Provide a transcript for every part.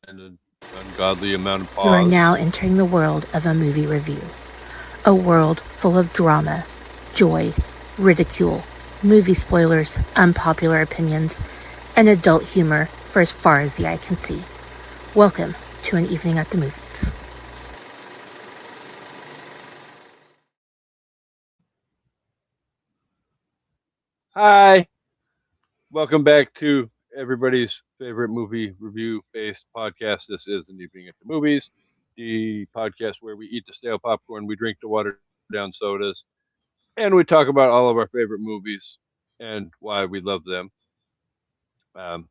and an ungodly amount of You are pause. now entering the world of a movie review. A world full of drama, joy, ridicule, movie spoilers, unpopular opinions, and adult humor for as far as the eye can see. Welcome to an evening at the movies. Hi, welcome back to everybody's favorite movie review based podcast. This is An Evening at the Movies, the podcast where we eat the stale popcorn, we drink the watered down sodas, and we talk about all of our favorite movies and why we love them. Um,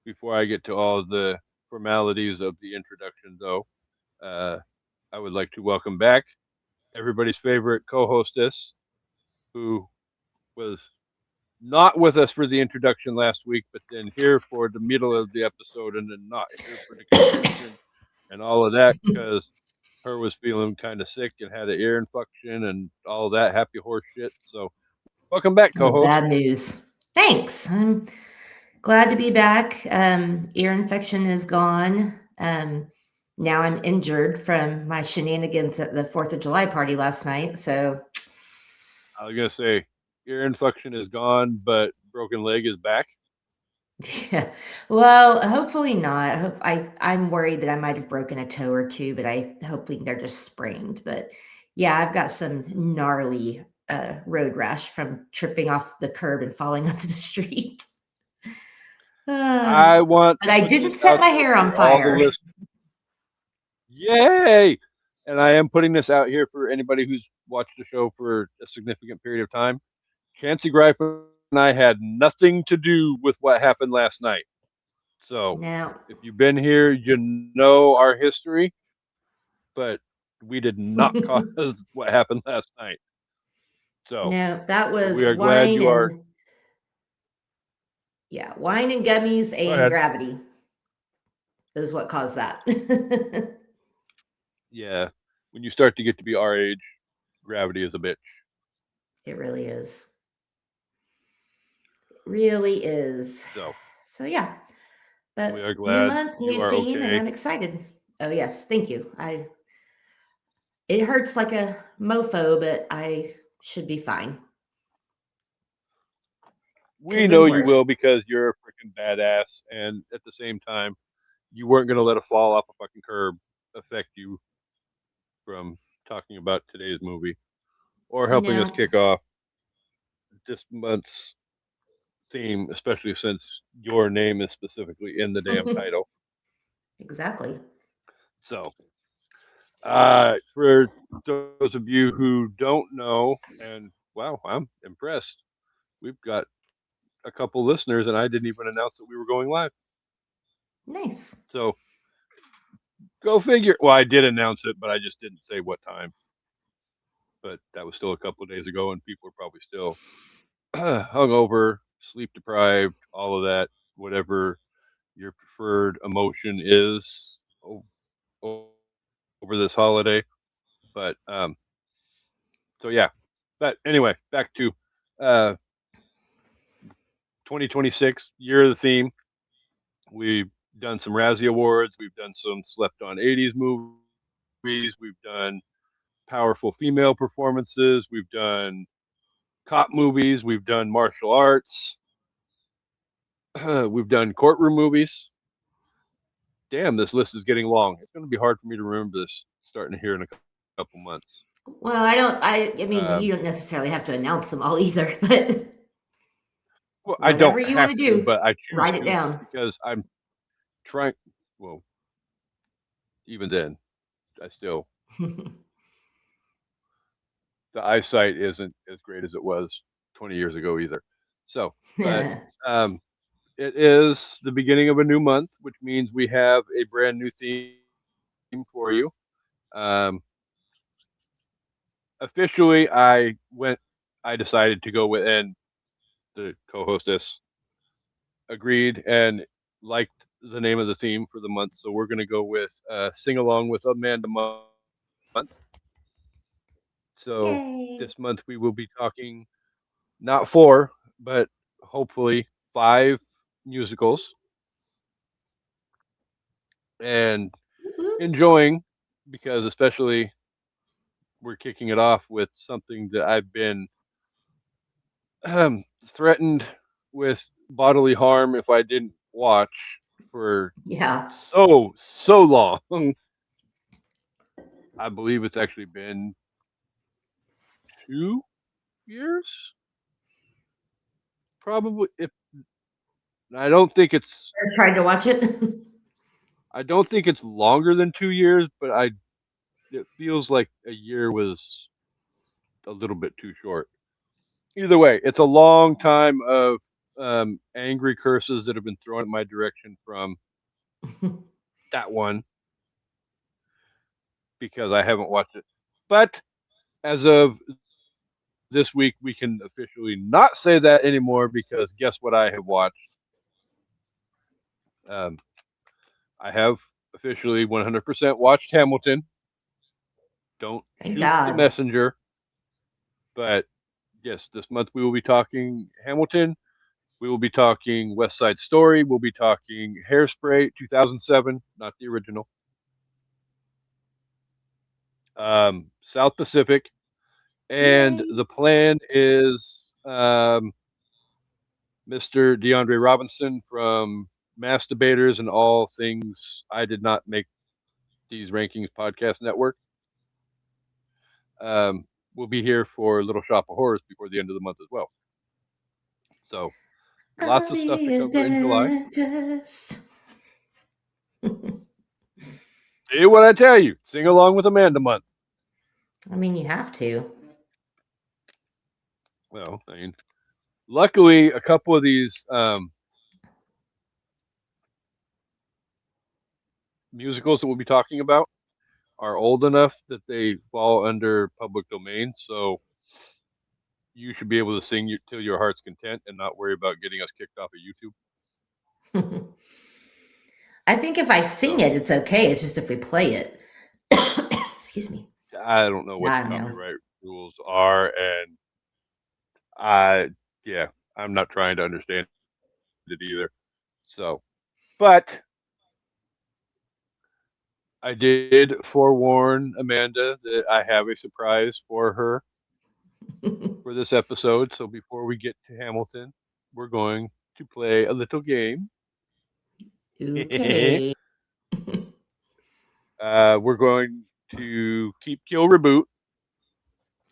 Before I get to all the formalities of the introduction, though, uh, I would like to welcome back everybody's favorite co hostess who was not with us for the introduction last week, but then here for the middle of the episode and then not here for the conclusion and all of that because her was feeling kind of sick and had an ear infection and all that happy horse shit. So, welcome back, co Oh, host. bad news. Thanks. I'm glad to be back. Ear infection is gone. Now I'm injured from my shenanigans at the 4th of July party last night. So, I was going to say, ear infection is gone, but broken leg is back. yeah. Well, hopefully not. I'm worried that I might have broken a toe or two, but I hopefully they're just sprained. But yeah, I've got some gnarly road rash from tripping off the curb and falling onto the street. Uh, I want but to I put didn't this set out my there hair on for all the fire. listeners. Yay! And I am putting this out here for anybody who's watched the show for a significant period of time. Chancey Gripe and I had nothing to do with what happened last night. So Now, if you've been here, you know our history, but we did not cause what happened last night. So no, that but we was are glad wine you are. and yeah, wine and gummies Go and ahead. gravity is what caused that. Yeah. When you start to get to be our age, gravity is a bitch. It really is. It really is. So So yeah, we but are new glad month, you new are theme, and okay. I'm excited. Oh yes, thank you. It hurts like a mofo, but I should be fine. Could We have know been you worse. will because you're a freaking badass, and at the same time, you weren't going to let a fall off a fucking curb affect you from talking about today's movie or helping us No. kick off this month's theme, especially since your name is specifically in the damn title. Exactly. So, for those of you who don't know, and wow, I'm impressed. We've got a couple listeners, and I didn't even announce that we were going live. Nice. So, go figure. Well, I did announce it, but I just didn't say what time. But that was still a couple of days ago, and people are probably still hungover, sleep deprived, all of that, whatever your preferred emotion is over this holiday. But so yeah. But anyway, back to uh 2026 year of the theme. We've done some Razzie Awards. We've done some slept on 80s movies. We've done powerful female performances. We've done cop movies. We've done martial arts. We've done courtroom movies. Damn, this list is getting long. It's going to be hard for me to remember this starting here in a couple months. Well, I don't. I Um, mean, you don't necessarily have to announce them all either, but well, I don't whatever you want have to to, do, but I choose write it to down. because I'm trying. Well, even then, I still the eyesight isn't as great as it was 20 years ago either. So, but um, it is the beginning of a new month, which means we have a brand new theme for you. Um, Officially, I decided to go with, and the co-hostess agreed and liked the name of the theme for the month. So we're going to go with "Sing Along with Amanda Month." So this month Yay. we will be talking not four, but hopefully five musicals. and Whoop, enjoying because especially we're kicking it off with something that I've been threatened with bodily harm if I didn't watch for yeah. so long. I believe it's actually been 2 years, probably. If I don't think it's, I tried to watch it. I don't think it's longer than 2 years, but it feels like a year was a little bit too short. Either way, it's a long time of angry curses that have been thrown in my direction from that one because I haven't watched it. But as of this week, we can officially not say that anymore because guess what I have watched? Um, I have officially 100% watched Hamilton. Don't Thank shoot the God. messenger. But yes, this month we will be talking Hamilton. We will be talking West Side Story. We'll be talking Hairspray 2007, not the original. South Pacific. And Yay. the plan is Mr. DeAndre Robinson from Mass Debaters and all things I did not make these rankings podcast network. We'll be here for Little Shop of Horrors before the end of the month as well. So lots I'll of stuff to be a cover in July. dentist. Do what I tell you. Sing along with Amanda month. I mean, you have to. Well, I mean, luckily, a couple of these musicals that we'll be talking about are old enough that they fall under public domain. So you should be able to sing till your heart's content and not worry about getting us kicked off of YouTube. I think if I sing So it, it's okay. It's just if we play it. Excuse me. I don't know what I the don't know. copyright rules are, and I yeah, I'm not trying to understand it either. So, but I did forewarn Amanda that I have a surprise for her for this episode. So before we get to Hamilton, we're going to play a little game. Okay. We're going to keep kill reboot.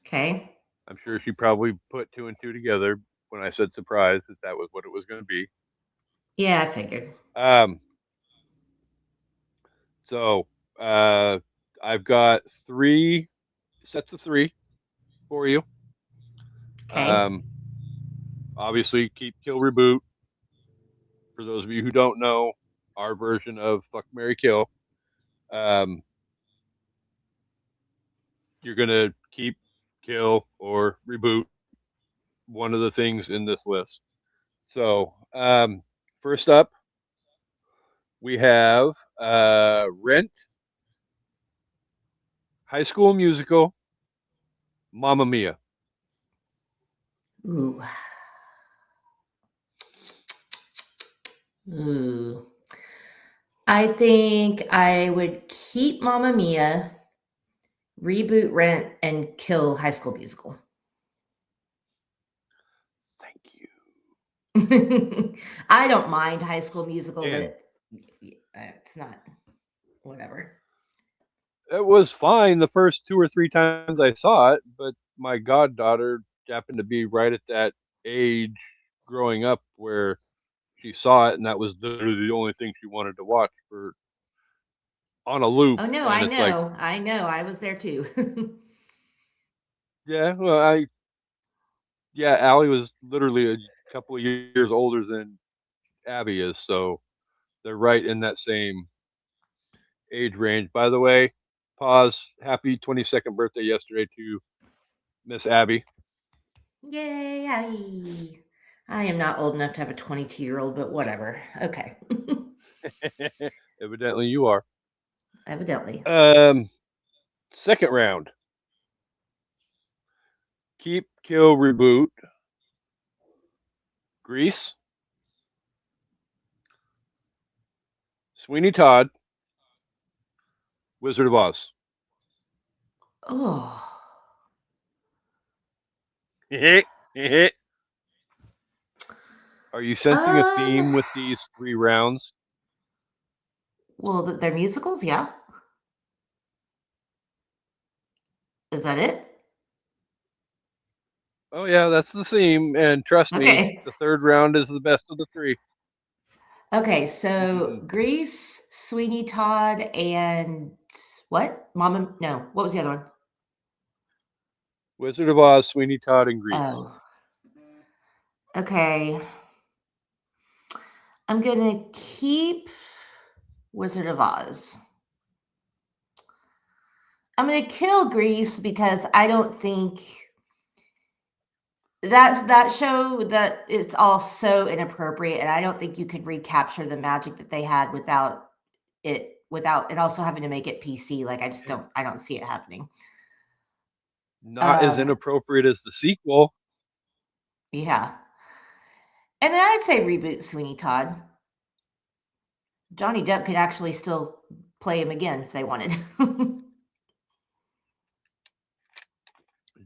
Okay. I'm sure she probably put two and two together when I said surprise that that was what it was going to be. Yeah, I figured. Um, so uh, I've got three sets of three for you. Okay. Um, obviously, keep kill reboot. For those of you who don't know, our version of fuck Mary kill. Um, you're gonna keep, kill, or reboot one of the things in this list. So, first up, we have Rent, High School Musical, Mamma Mia. Ooh. Ooh. I think I would keep Mamma Mia, reboot Rent, and kill High School Musical. Thank you. I don't mind High School Musical, And but it's not whatever. it was fine the first two or three times I saw it, but my goddaughter happened to be right at that age growing up where she saw it, and that was literally the only thing she wanted to watch for on a loop. Oh no, And I it's like, know. I know. I was there too. yeah, well, yeah, Allie was literally a couple of years older than Abby is, so they're right in that same age range. By the way, pause. Happy 22nd birthday yesterday to Miss Abby. Yay! I am not old enough to have a 22-year-old, but whatever. Okay. Evidently, you are. Evidently. Um, second round. Keep, kill, reboot. Grease, Sweeney Todd, Wizard of Oz. Oh. Are you sensing a Um, theme with these 3 rounds? well, they're musicals, yeah. Is that it? Oh yeah, that's the theme, and trust me, Okay. the third round is the best of the three. Okay, so Grease, Sweeney Todd, and what? Mama? No, what was the other one? Wizard of Oz, Sweeney Todd, and Grease. Oh, okay. I'm gonna keep Wizard of Oz. I'm gonna kill Grease because I don't think that show that it's all so inappropriate, and I don't think you could recapture the magic that they had without and also having to make it PC. Like I don't see it happening. Not as Um, inappropriate as the sequel. yeah. And then I'd say reboot Sweeney Todd. Johnny Depp could actually still play him again if they wanted.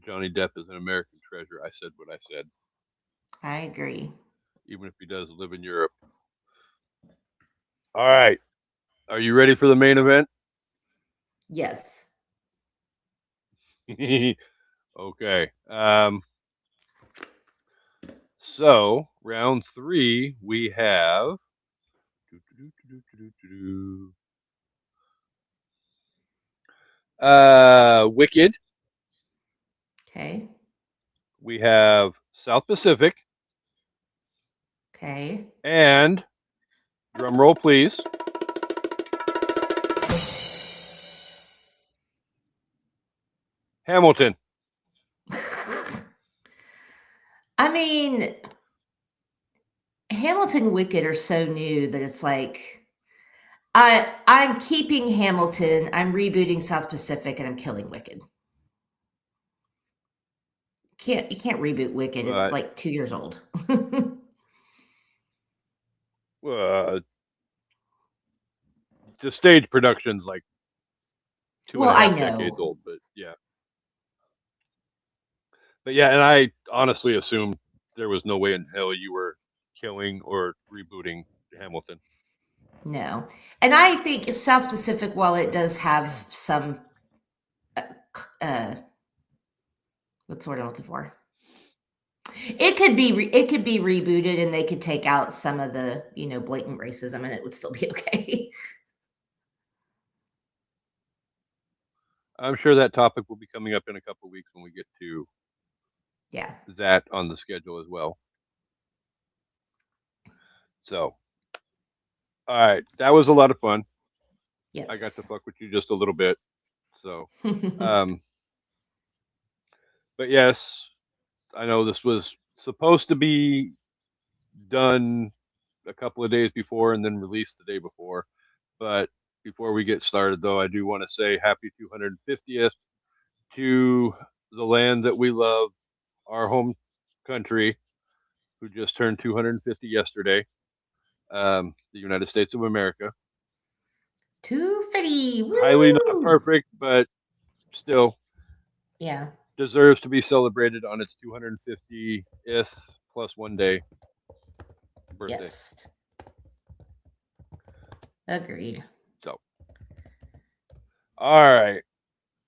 Johnny Depp is an American treasure. I said what I said, I agree. even if he does live in Europe. All right, are you ready for the main event? Yes. Okay. So round 3, we have Wicked. Okay. We have South Pacific, Okay. and drum roll, please. Hamilton. I mean, Hamilton Wicked are so new that it's like I'm keeping Hamilton, I'm rebooting South Pacific, and I'm killing Wicked. Can't you can't reboot Wicked? It's Uh, like 2 years old. uh, the stage production's like two and Well, a I half decades know. old, but yeah. But yeah, and I honestly assumed there was no way in hell you were killing or rebooting Hamilton. No. And I think South Pacific, while it does have some uh, uh what's the word I'm looking for? It could be rebooted and they could take out some of the, blatant racism and it would still be okay. I'm sure that topic will be coming up in a couple of weeks when we get to Yeah. that on the schedule as well. So, all right, that was a lot of fun. I got to Yes. fuck with you just a little bit. So, um, but yes, I know this was supposed to be done a couple of days before and then released the day before. But before we get started, though, I do want to say happy 250th to the land that we love, our home country, who just turned 250 yesterday, the United States of America. 250. Highly not Woo! perfect, but still Yeah. deserves to be celebrated on its 250th plus 1 day birthday. Yes. Agreed. So, all right.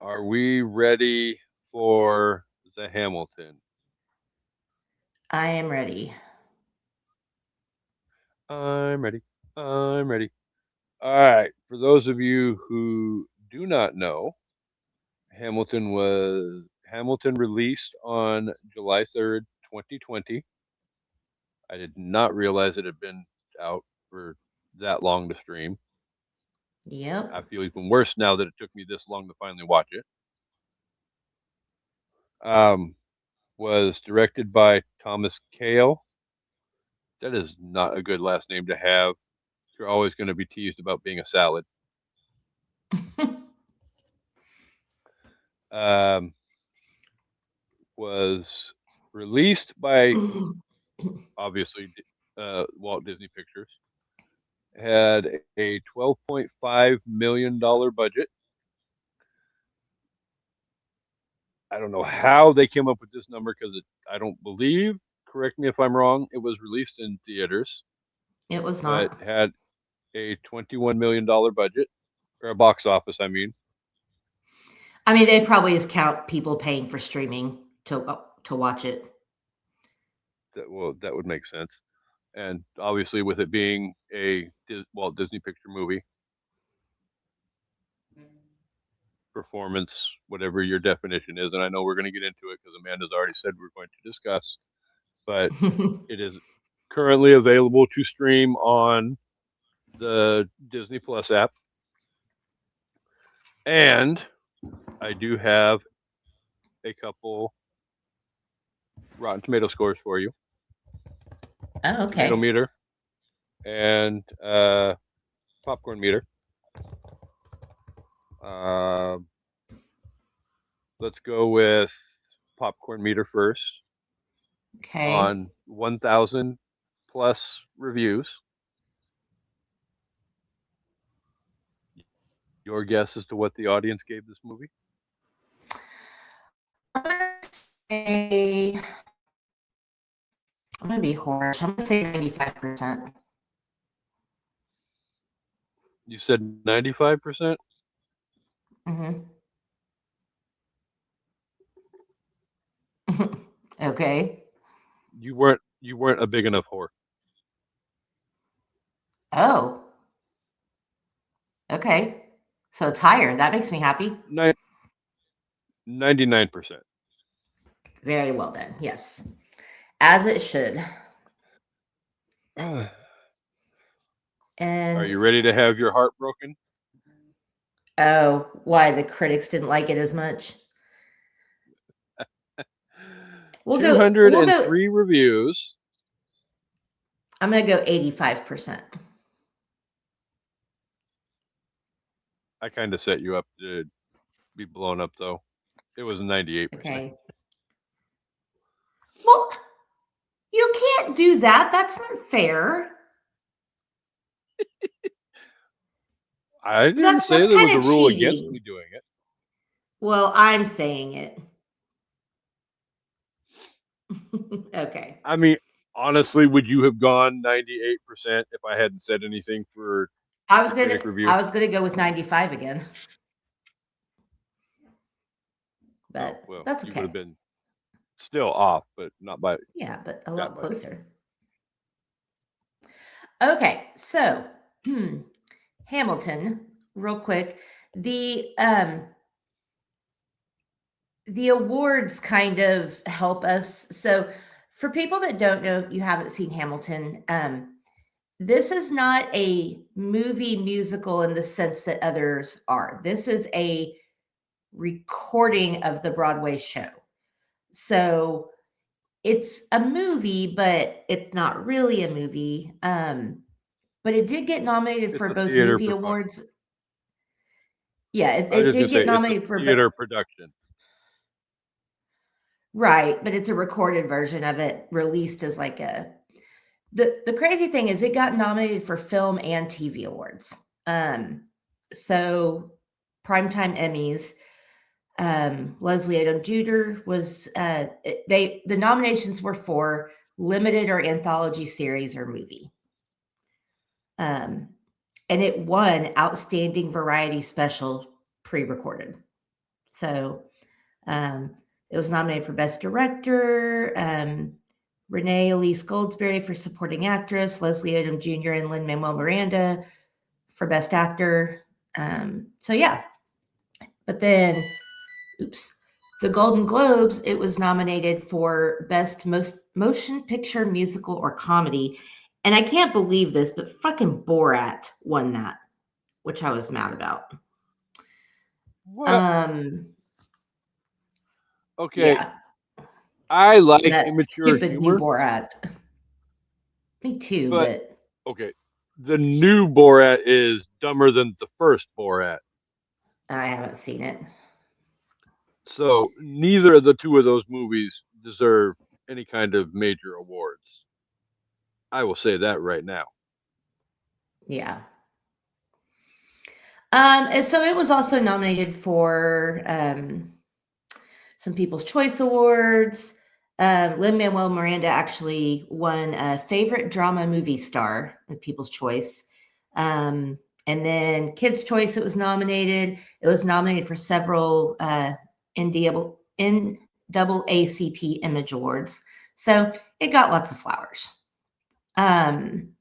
Are we ready for the Hamilton? I am ready. I'm ready. I'm ready. All right. For those of you who do not know, Hamilton released on July 3rd, 2020. I did not realize it had been out for that long to stream. I Yep. feel even worse now that it took me this long to finally watch it. Um, was directed by Thomas Kail. That is not a good last name to have. You're always going to be teased about being a salad. Um, was released by obviously Walt Disney Pictures. Had a $12.5 million budget. I don't know how they came up with this number because I don't believe, correct me if I'm wrong, it was released in theaters, It was but not. had a $21 million budget, or a box office, I mean. I mean, they probably just count people paying for streaming to watch it. That would make sense. And obviously, with it being a Walt Disney Picture movie, performance, whatever your definition is, and I know we're going to get into it because Amanda's already said we're going to discuss, but it is currently available to stream on the Disney Plus app. And I do have a couple Rotten Tomato scores for you. Oh, Tomato okay. meter and popcorn meter. Uh, let's go with popcorn meter first. Okay. On 1,000 plus reviews, your guess as to what the audience gave this movie? I'm gonna say I'm gonna be harsh. I'm gonna say 95%. You said 95%? Mm-hmm. Okay. You weren't a big enough whore. Oh, okay. So it's higher. That makes me happy. 99%. Very well done. Yes. As it should. Are And you ready to have your heart broken? oh, why the critics didn't like it as much? We'll go 203 reviews. I'm gonna go 85%. I kind of set you up to be blown up, though. It was 98%. Okay. Well, you can't do that. That's not fair. I didn't say That's there was kind a of rule against me cheating. doing it. Well, I'm saying it. Okay. I mean, honestly, would you have gone 98% if I hadn't said anything for I the was gonna critic review? I was gonna go with 95 again, Oh, but well, that's you would okay. have been still off, but not by Yeah, but a that lot much. closer. Okay, so Hamilton, real quick. The um the awards kind of help us. So for people that don't know, if you haven't seen Hamilton, this is not a movie musical in the sense that others are. This is a recording of the Broadway show. So it's a movie, but it's not really a movie. But it did get nominated It's for a both theater movie production. awards. Yeah, I was it just gonna did get say it's a nominated for theater production. right, but it's a recorded version of it released as like a the crazy thing is it got nominated for film and TV awards. So primetime Emmys. Leslie Odom Jr. was the nominations were for limited or anthology series or movie. Um, and it won outstanding variety special pre-recorded. So it was nominated for best director. Renee Elise Goldsberry for supporting actress, Leslie Odom Jr. and Lin-Manuel Miranda for best actor. So yeah, but then, oops, the Golden Globes, it was nominated for best motion picture, musical, or comedy. And I can't believe this, but fucking Borat won that, which I was mad about. What? Um, Okay, yeah, I like that immature stupid new humor, Borat. Me too, but but okay, the new Borat is dumber than the first Borat. I haven't seen it. So neither of the two of those movies deserve any kind of major awards. I will say that right now. Yeah. And so it was also nominated for some People's Choice Awards. Lin-Manuel Miranda actually won a favorite drama movie star at People's Choice. And then Kids' Choice, it was nominated. It was nominated for several NAACP Image Awards. So it got lots of flowers. And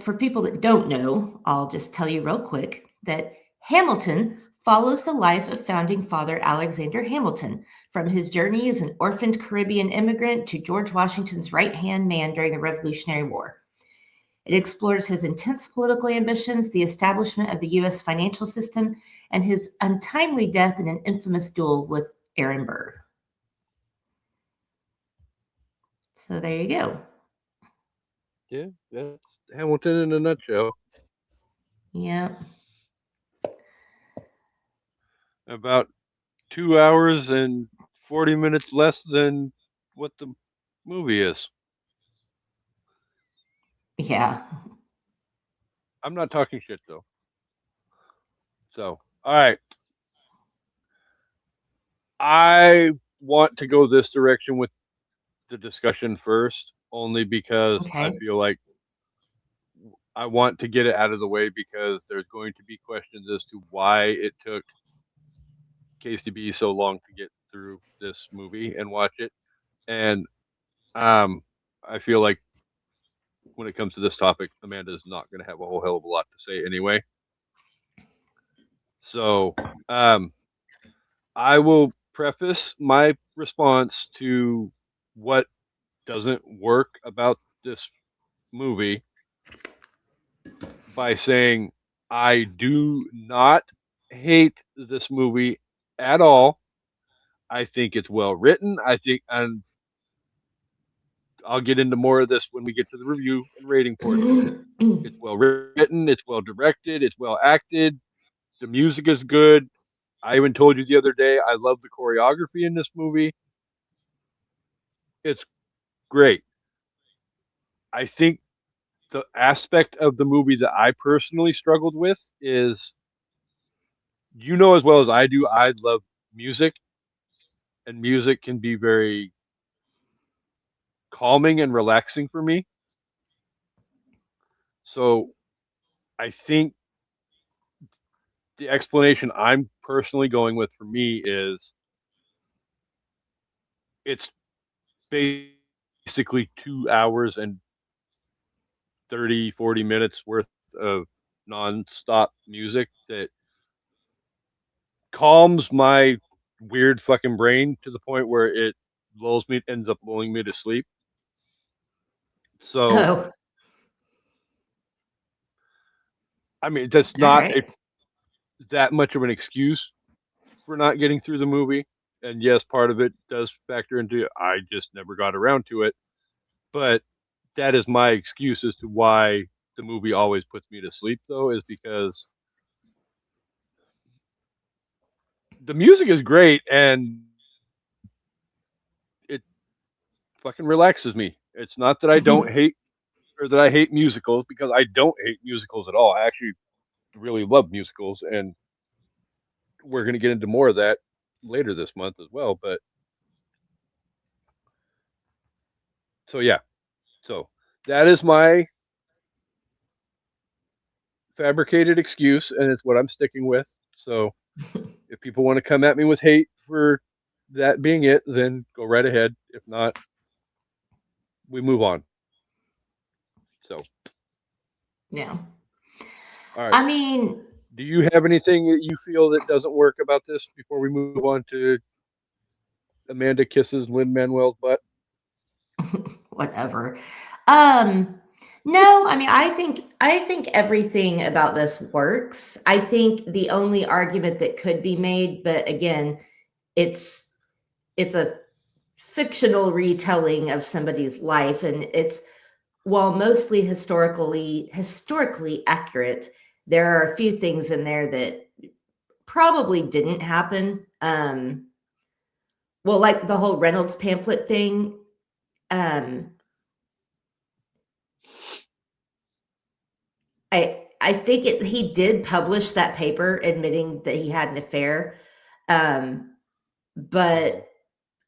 for people that don't know, I'll just tell you real quick that Hamilton follows the life of founding father Alexander Hamilton, from his journey as an orphaned Caribbean immigrant to George Washington's right-hand man during the Revolutionary War. It explores his intense political ambitions, the establishment of the U.S. financial system, and his untimely death in an infamous duel with Aaron Burr. So there you go. Yeah, that's Hamilton in a nutshell. Yeah. About 2 hours and 40 minutes less than what the movie is. Yeah. I'm not talking shit though. So, all right. I want to go this direction with the discussion first, only because I Okay. feel like I want to get it out of the way because there's going to be questions as to why it took KCB so long to get through this movie and watch it. And I feel like when it comes to this topic, Amanda is not going to have a whole hell of a lot to say anyway. So um, I will preface my response to what doesn't work about this movie by saying I do not hate this movie at all. I think it's well written. I think, and I'll get into more of this when we get to the review and rating portion. It's well written, it's well directed, it's well acted. The music is good. I even told you the other day I love the choreography in this movie. It's great. I think the aspect of the movie that I personally struggled with is, you know, as well as I do, I love music, and music can be very calming and relaxing for me. So I think the explanation I'm personally going with for me is it's basically 2 hours and 30-40 minutes worth of nonstop music that calms my weird fucking brain to the point where it ends up lulling me to sleep. So, Oh, I mean, that's all not right. that much of an excuse for not getting through the movie. And yes, part of it does factor into I just never got around to it. But that is my excuse as to why the movie always puts me to sleep, though, is because the music is great and it fucking relaxes me. It's not that I don't hate or that I hate musicals, because I don't hate musicals at all. I actually really love musicals, and we're going to get into more of that later this month as well. But so yeah, so that is my fabricated excuse, and it's what I'm sticking with. So if people want to come at me with hate for that being it, then go right ahead. If not, we move on. So, Yeah. all right. I mean, Do you have anything that you feel that doesn't work about this before we move on to Amanda kisses Lin Manuel's butt? whatever. Um, no, I mean, I think everything about this works. I think the only argument that could be made, but again, it's it's a fictional retelling of somebody's life, and it's, while mostly historically accurate, there are a few things in there that probably didn't happen. Well, like the whole Reynolds pamphlet thing. Um, I think he did publish that paper admitting that he had an affair. Um, but Mhm.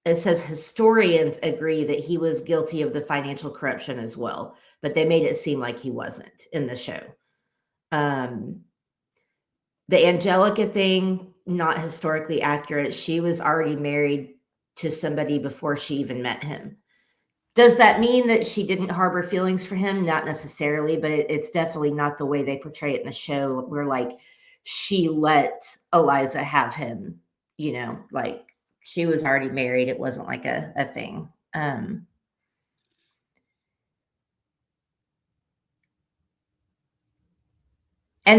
it says historians agree that he was guilty of the financial corruption as well, but they made it seem like he wasn't in the show. Um, the Angelica thing, not historically accurate. She was already married to somebody before she even met him. Does that mean that she didn't harbor feelings for him? Not necessarily, but it's definitely not the way they portray it in the show, where like she let Eliza have him, like she was already married. It wasn't like a thing. And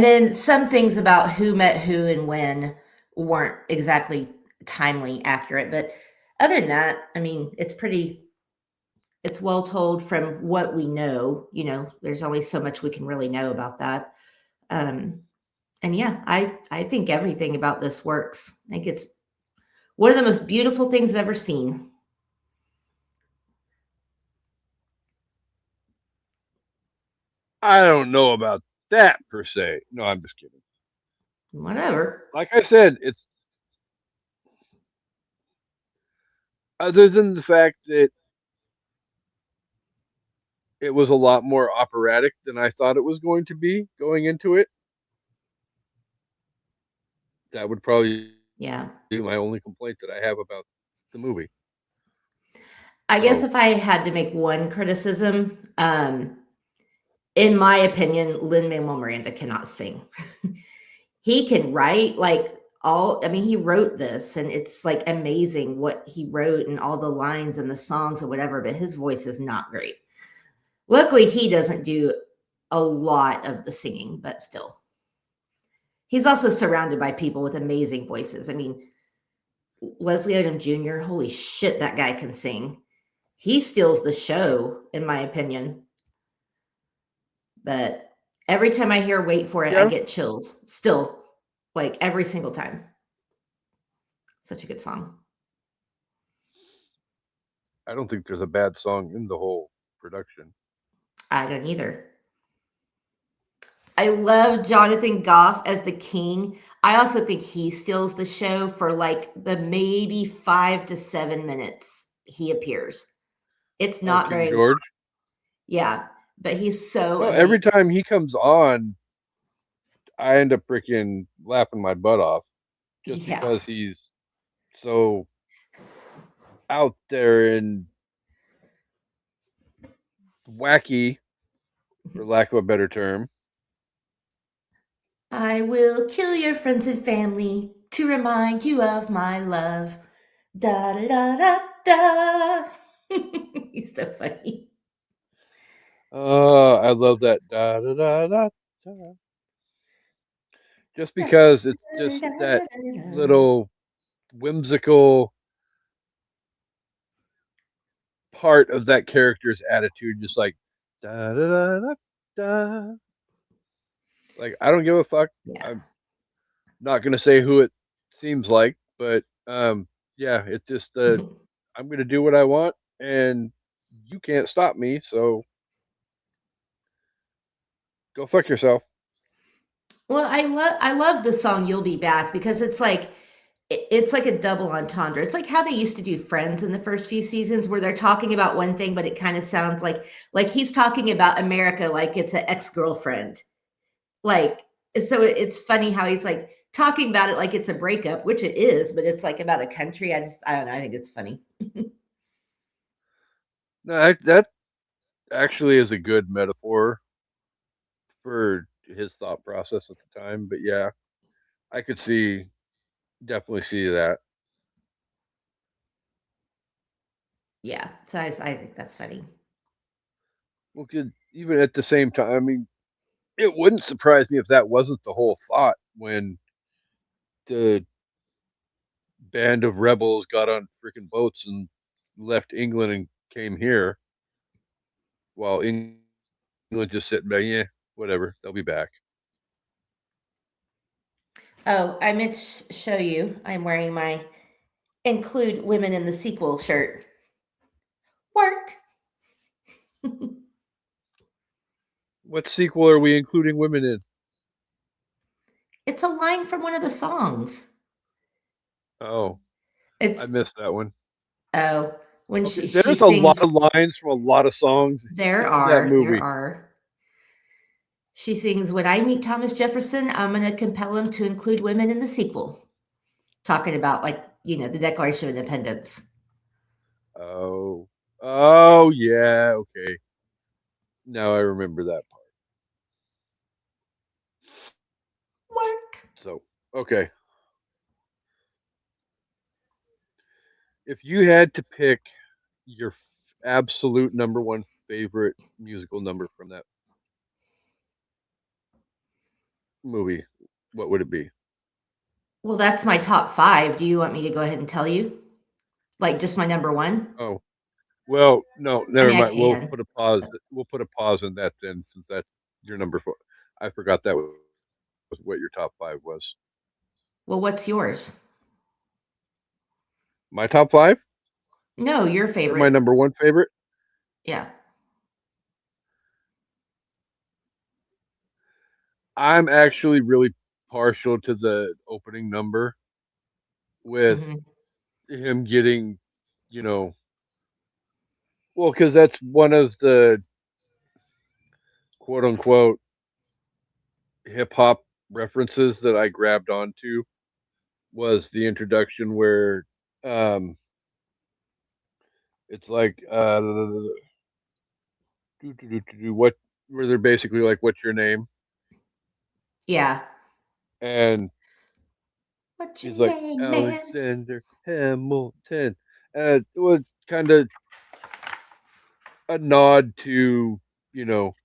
then some things about who met who and when weren't exactly timely accurate. But other than that, I mean, it's well told from what we know. There's only so much we can really know about that. Um, and yeah, I think everything about this works. I think it's one of the most beautiful things I've ever seen. I don't know about that per se. No, I'm just kidding. Whatever. Like I said, it's other than the fact that it was a lot more operatic than I thought it was going to be going into it. That would probably Yeah. be my only complaint that I have about the movie. I guess So if I had to make one criticism, in my opinion, Lin Manuel Miranda cannot sing. He can write like I mean, he wrote this and it's like amazing what he wrote and all the lines and the songs or whatever, but his voice is not great. Luckily, he doesn't do a lot of the singing, but still. He's also surrounded by people with amazing voices. I mean, Leslie Odom Jr., holy shit, that guy can sing. He steals the show, in my opinion. But every time I hear Wait For It, I yeah, get chills. Still, like every single time. Such a good song. I don't think there's a bad song in the whole production. I don't either. I love Jonathan Goff as the king. I also think he steals the show for like the maybe 5 to 7 minutes he appears. It's Oh, not King very long. George. Yeah, but he's so No, every amazing. time he comes on, I end up freaking laughing my butt off just Yeah. because he's so out there and wacky, for lack of a better term. I will kill your friends and family to remind you of my love. Da da da da da. He's so funny. I love that da da da da da. Just Da, because it's da, just da, that da, da, da. little whimsical part of that character's attitude, just like da da da da da. Like I don't give a fuck. Yeah. I'm not gonna say who it seems like, but yeah, it's just I'm gonna do what I want, and you can't stop me. So go fuck yourself. Well, I love the song "You'll Be Back" because it's like a double entendre. It's like how they used to do Friends in the first few seasons, where they're talking about one thing, but it kind of sounds like he's talking about America like it's an ex girlfriend. Like, so it's funny how he's like talking about it like it's a breakup, which it is, but it's like about a country. I don't know. I think it's funny. No, that actually is a good metaphor for his thought process at the time. But yeah, I could definitely see that. Yeah, so I think that's funny. Well, could even at the same time, I mean, it wouldn't surprise me if that wasn't the whole thought when the band of rebels got on freaking boats and left England and came here, while England just sitting back. Yeah, whatever. They'll be back. Oh, I meant to show you. I'm wearing my include women in the sequel shirt. Work. What sequel are we including women in? It's a line from one of the songs. Oh, I It's missed that one. oh, when Okay, she there's a lot sings, of lines from a lot of songs in that there movie. are. She sings, "When I meet Thomas Jefferson, I'm going to compel him to include women in the sequel." Talking about, like, the Declaration of Independence. Oh, oh yeah, okay. Now I remember that part. Work. So, okay, if you had to pick your absolute number one favorite musical number from that movie, what would it be? Well, that's my top 5. Do you want me to go ahead and tell you? Like, just my number 1? Oh, well, no, I never mean, I mind. We'll can. put a pause. We'll put a pause in that then, since that's your number four. I forgot that was what your top five was. Well, what's yours? My top five No, your or my favorite. number one favorite? Yeah. I'm actually really partial to the opening number with Mhm. him getting, you know, well, because that's one of the quote unquote hip hop references that I grabbed onto was the introduction where um it's like what where they're basically like what's your name, Yeah. and What's your he's like name, man? Alexander Hamilton, and it was kind of a nod to, you know,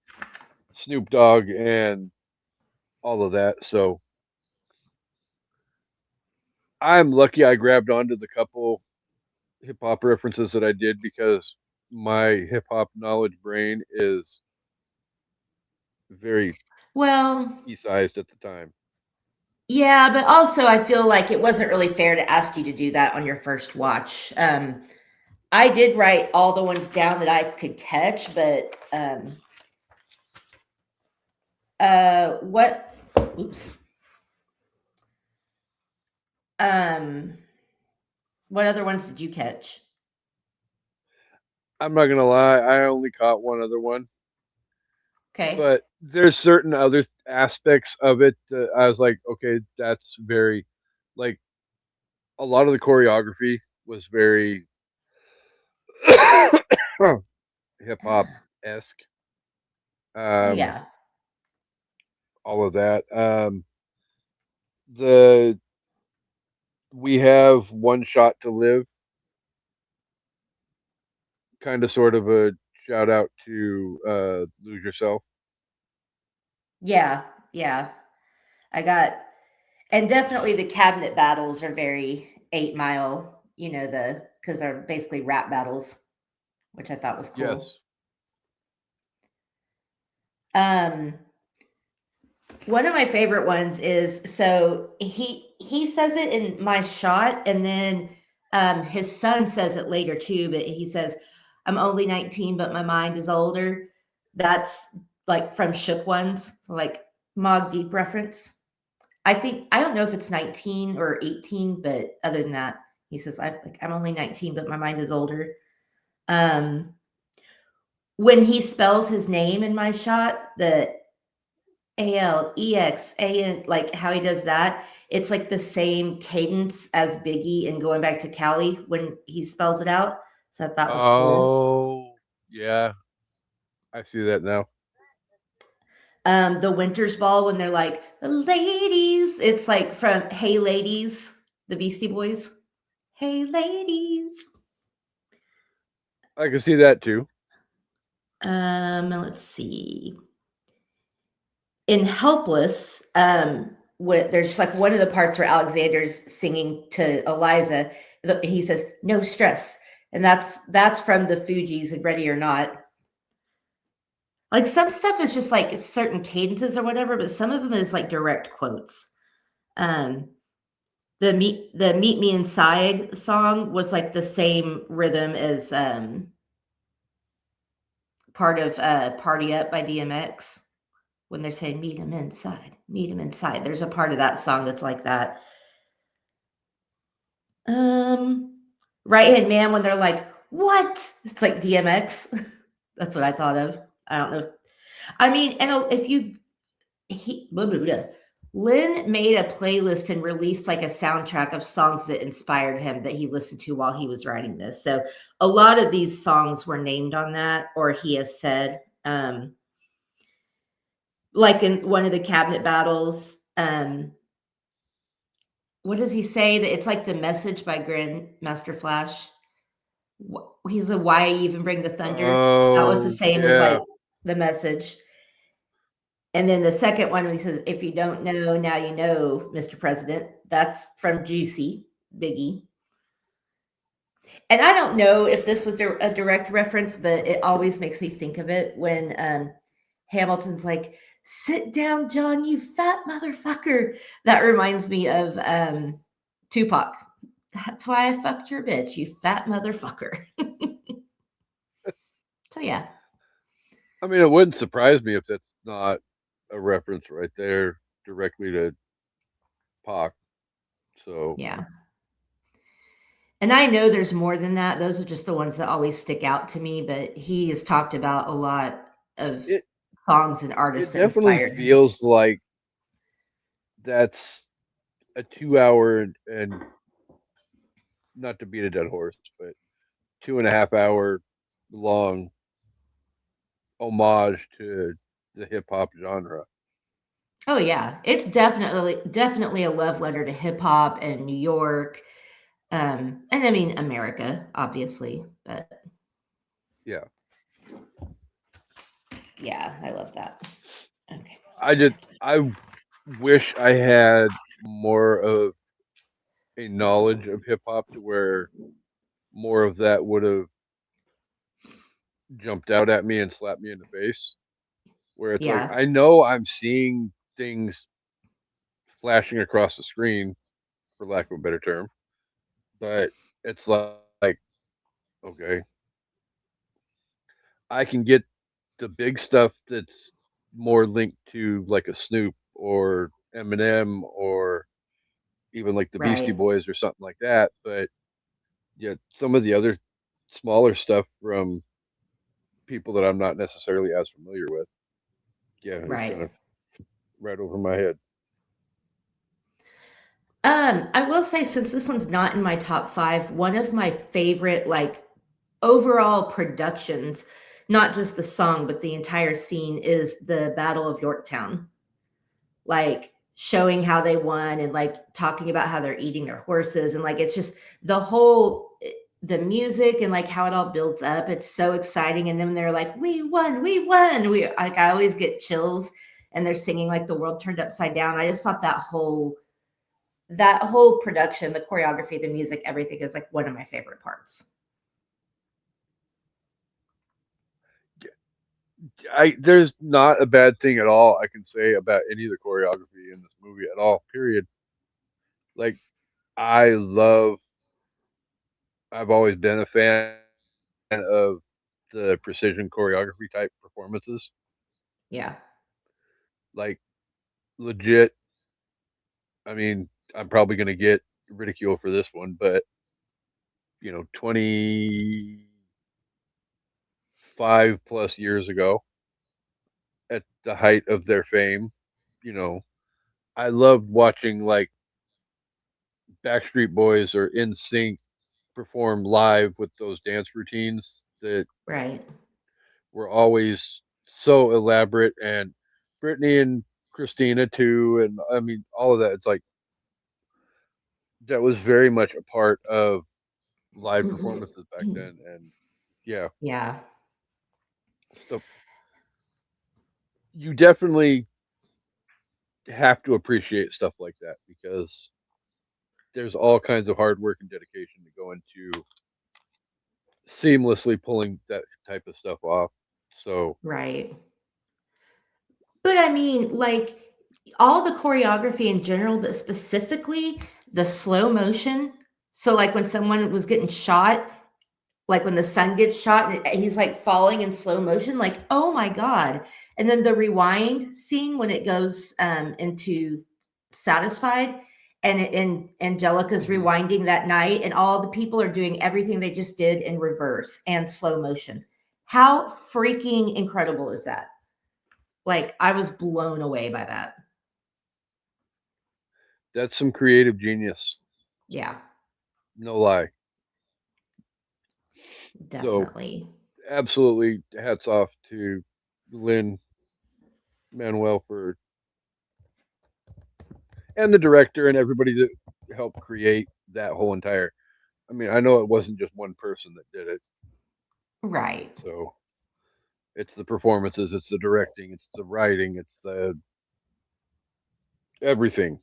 Snoop Dogg and all of that. So I'm lucky I grabbed onto the couple hip hop references that I did because my hip hop knowledge brain is very Well, pea sized at the time. yeah, but also I feel like it wasn't really fair to ask you to do that on your first watch. I did write all the ones down that I could catch, but what? Oops. Um, what other ones did you catch? I'm not gonna lie, I only caught one other one, Okay. but there's certain other aspects of it that I was like, okay, that's very like a lot of the choreography was very hip hop esque. Oh Um, yeah, all of that. The we have one shot to live, kind of sort of a shout out to lose yourself. yeah, yeah. I got, and definitely the cabinet battles are very 8 Mile. Because they're basically rap battles, which I thought was cool. Yes. Um, One of my favorite ones is, so he says it in My Shot, and then his son says it later too, but he says, "I'm only 19, but my mind is older." That's like from Shook Ones, like Mog Deep reference. I don't know if it's 19 or 18, but other than that, he says, I'm only 19, but my mind is older." Um, when he spells his name in My Shot, the ALEXAN, like how he does that, it's like the same cadence as Biggie and Going Back to Cali when he spells it out. So I thought was cool. Oh, yeah. I see that now. The Winter's Ball when they're like, ladies, it's like from Hey Ladies, the Beastie Boys. Hey ladies. I can see that too. Let's see. In Helpless, there's like one of the parts where Alexander's singing to Eliza. He says, "No stress," and that's from the Fugees and Ready or Not. Like some stuff is just like it's certain cadences or whatever, but some of them is like direct quotes. Um, the Meet Me Inside song was like the same rhythm as part of Party Up by DMX. When they're saying meet him inside, meet him inside. There's a part of that song that's like that. Um, Right Hand Man when they're like, "What?" It's like DMX. That's what I thought of. I don't know. I mean, and if you blah, blah, blah. Lynn made a playlist and released like a soundtrack of songs that inspired him that he listened to while he was writing this. So a lot of these songs were named on that, or he has said, like in one of the cabinet battles, what does he say? That it's like the message by Grandmaster Flash. He's a why even bring the thunder. That was the Oh same as like yeah. the message. And then the second one, he says, "If you don't know, now you know, Mr. President." That's from Juicy, Biggie. And I don't know if this was a direct reference, but it always makes me think of it when Hamilton's like, "Sit down, John, you fat motherfucker." That reminds me of Tupac. "That's why I fucked your bitch, you fat motherfucker." So yeah, I mean, it wouldn't surprise me if that's not a reference right there directly to Pac. So yeah. And I know there's more than that. Those are just the ones that always stick out to me. But he has talked about a lot of it songs and it artists that definitely inspired him. feels like that's a 2 hour and not to beat a dead horse, but 2.5 hour long homage to the hip hop genre. Oh yeah, it's definitely a love letter to hip hop and New York, and I mean America, obviously. But Yeah, yeah, I love that. Okay, I I just have to. I wish I had more of a knowledge of hip hop to where more of that would have jumped out at me and slapped me in the face. Where it's like Yeah, I know I'm seeing things flashing across the screen, for lack of a better term, but it's like okay, I can get the big stuff that's more linked to like a Snoop or Eminem or even like the Beastie right, Boys or something like that. But yeah, some of the other smaller stuff from people that I'm not necessarily as familiar with, yeah, it's right. kind of right over my head. I will say since this one's not in my top 5, one of my favorite, like, overall productions, not just the song, but the entire scene is the Battle of Yorktown. Like, showing how they won and, like, talking about how they're eating their horses, and, like, it's just the whole the music and, like, how it all builds up, it's so exciting, and then they're like, "We won, we won." I always get chills, and they're singing, like, "The World Turned Upside Down." I just thought that whole production, the choreography, the music, everything is like one of my favorite parts. I there's not a bad thing at all I can say about any of the choreography in this movie at all. Period. Like I love. I've always been a fan of the precision choreography type performances. Yeah. Like legit. I mean, I'm probably going to get ridicule for this one, but 25 plus years ago, at the height of their fame, you know, I loved watching like Backstreet Boys or In Sync perform live with those dance routines that Right. were always so elaborate, and Britney and Christina too, and I mean all of that. It's like that was very much a part of live performances back then, and yeah, Yeah. stuff you definitely have to appreciate stuff like that because there's all kinds of hard work and dedication to go into seamlessly pulling that type of stuff off. So Right. But I mean, like all the choreography in general, but specifically the slow motion. So, like when someone was getting shot, like when the sun gets shot and he's like falling in slow motion, like, oh my God. And then the rewind scene when it goes into Satisfied, and Angelica's Hmm. rewinding that night, and all the people are doing everything they just did in reverse and slow motion. How freaking incredible is that? Like, I was blown away by that. That's some creative genius. Yeah, No lie. So definitely. absolutely hats off to Lynn Manuel for and the director and everybody that helped create that whole entire. I mean, I know it wasn't just one person that did it. Right. So it's the performances, it's the directing, it's the writing, it's the everything.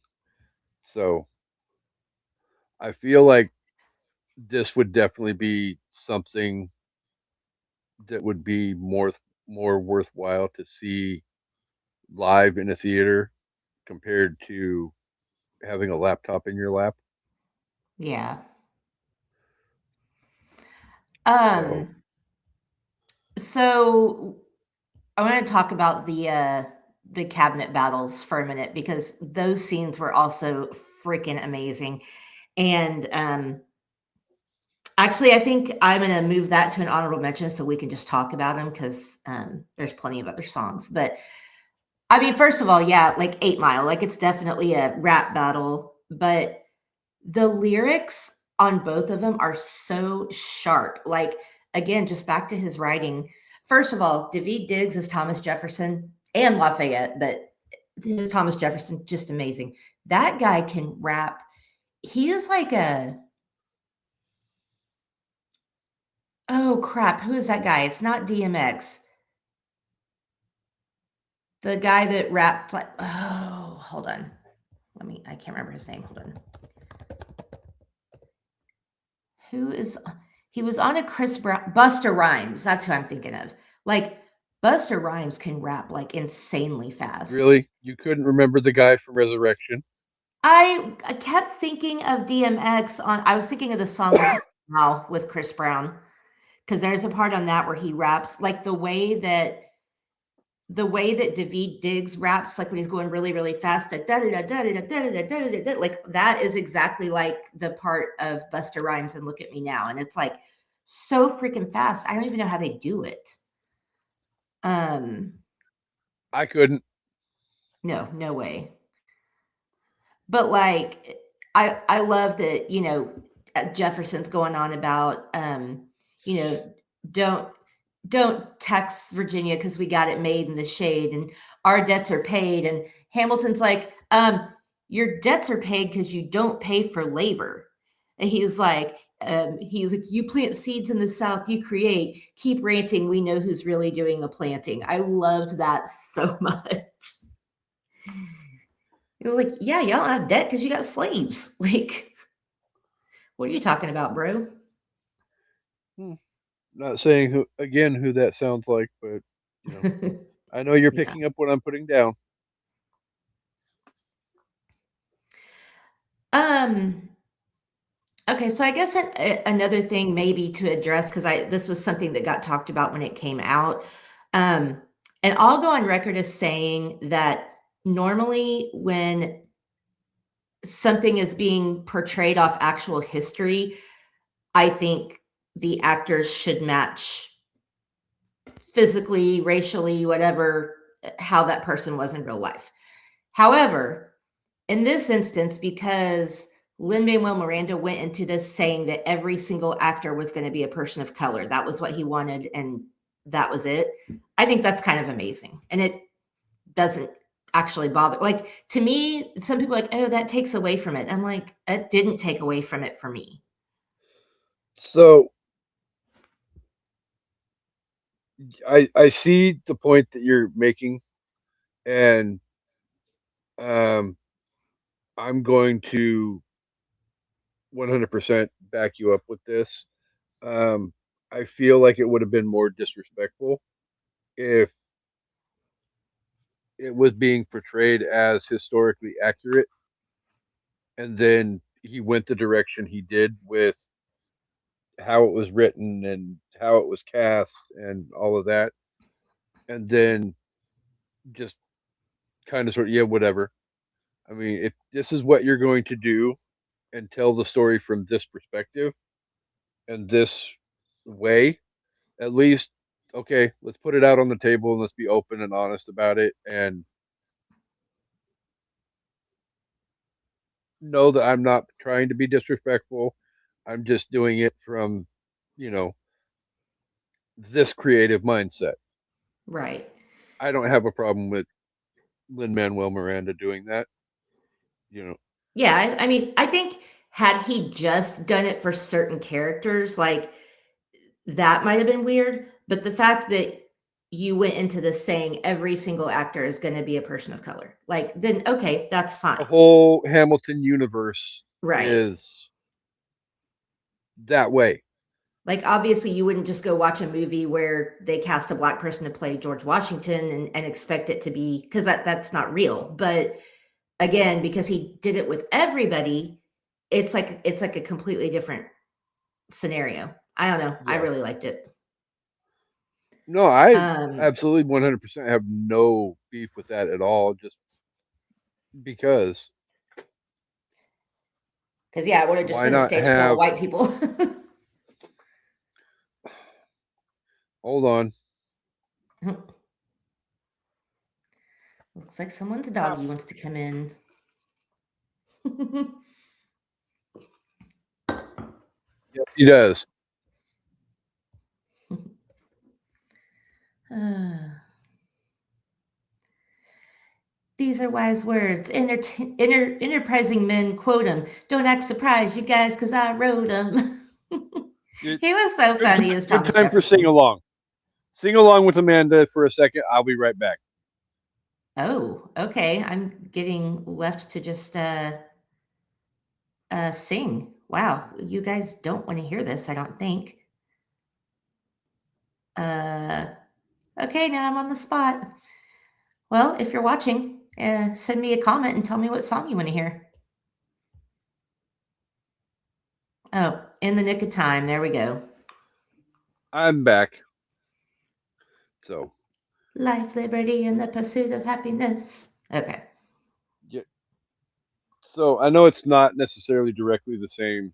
So I feel like this would definitely be something that would be more worthwhile to see live in a theater compared to having a laptop in your lap. Yeah. So Um, so I want to talk about the cabinet battles for a minute because those scenes were also freaking amazing. And actually, I think I'm going to move that to an honorable mention so we can just talk about them because there's plenty of other songs. But I mean, first of all, yeah, like 8 Mile, like it's definitely a rap battle, but the lyrics on both of them are so sharp. Like, again, just back to his writing. First of all, David Diggs is Thomas Jefferson and Lafayette, but his Thomas Jefferson, just amazing. That guy can rap. He is like a, oh crap, who is that guy? It's not DMX. The guy that rapped like, oh, hold on. I can't remember his name. Hold on. Who is he was on a Chris Brown Buster Rhymes. That's who I'm thinking of. Like Buster Rhymes can rap like insanely fast. really, you couldn't remember the guy from Resurrection? I kept thinking of DMX on I was thinking of the song Look at Me Now with Chris Brown because there's a part on that where he raps like the way that David Diggs raps, like when he's going really, really fast, like that is exactly like the part of Buster Rhymes and Look at Me Now. And it's like so freaking fast. I don't even know how they do it. Um, I couldn't. no, no way. But like I love that, Jefferson's going on about you know, don't don't tax Virginia because we got it made in the shade and our debts are paid. And Hamilton's like, your debts are paid because you don't pay for labor. And he's like, you plant seeds in the South, you create, keep ranting, we know who's really doing the planting. I loved that so much. It was like, yeah, y'all don't have debt because you got slaves. Like, what are you talking about, bro? Hmm. Not saying who again who that sounds like, but you know, I know you're Yeah. picking up what I'm putting down. Um, okay, so I guess another thing maybe to address because I this was something that got talked about when it came out. Um, and I'll go on record as saying that normally when something is being portrayed off actual history, I think the actors should match physically, racially, whatever, how that person was in real life. However, in this instance, because Lin Manuel Miranda went into this saying that every single actor was going to be a person of color, that was what he wanted, and that was it. I think that's kind of amazing, and it doesn't actually bother. Like to me, some people are like, oh, that takes away from it. I'm like, it didn't take away from it for me. So I see the point that you're making, and um, I'm going to 100% back you up with this. Um, I feel like it would have been more disrespectful if it was being portrayed as historically accurate, and then he went the direction he did with how it was written and how it was cast and all of that, and then just kind of sort of yeah whatever. I mean, if this is what you're going to do and tell the story from this perspective and this way, at least, okay, let's put it out on the table and let's be open and honest about it and know that I'm not trying to be disrespectful. I'm just doing it from, you know, this creative mindset. Right. I don't have a problem with Lin Manuel Miranda doing that. You know, Yeah, I mean, I think had he just done it for certain characters, like, that might have been weird, but the fact that you went into this saying every single actor is gonna be a person of color, like, then, okay, that's the fine. whole Hamilton universe Right. is that way. Like, obviously, you wouldn't just go watch a movie where they cast a black person to play George Washington and expect it to be because that's not real, but again, because he did it with everybody, it's like a completely different scenario. I don't know, I Yeah. really liked it. No, I Um, absolutely 100% have no beef with that at all. Just because, because yeah, it would've just why been a not stage full of have? white people. Hold on. Looks like someone's Ah, doggy wants to come in. yes, he does. Ah. These are wise words. Enterprising men quote them. Don't act surprised, you guys, because I wrote them. It, He was so good funny time. as Good Thomas time for sing Jefferson. along. Sing along with Amanda for a second. I'll be right back. Oh, okay. I'm getting left to just sing. Wow, you guys don't want to hear this, I don't think. Uh, okay, now I'm on the spot. Well, if you're watching, send me a comment and tell me what song you want to hear. Oh, in the nick of time. There we go. I'm back. So, Life, liberty, and the pursuit of happiness. Okay. yeah. So I know it's not necessarily directly the same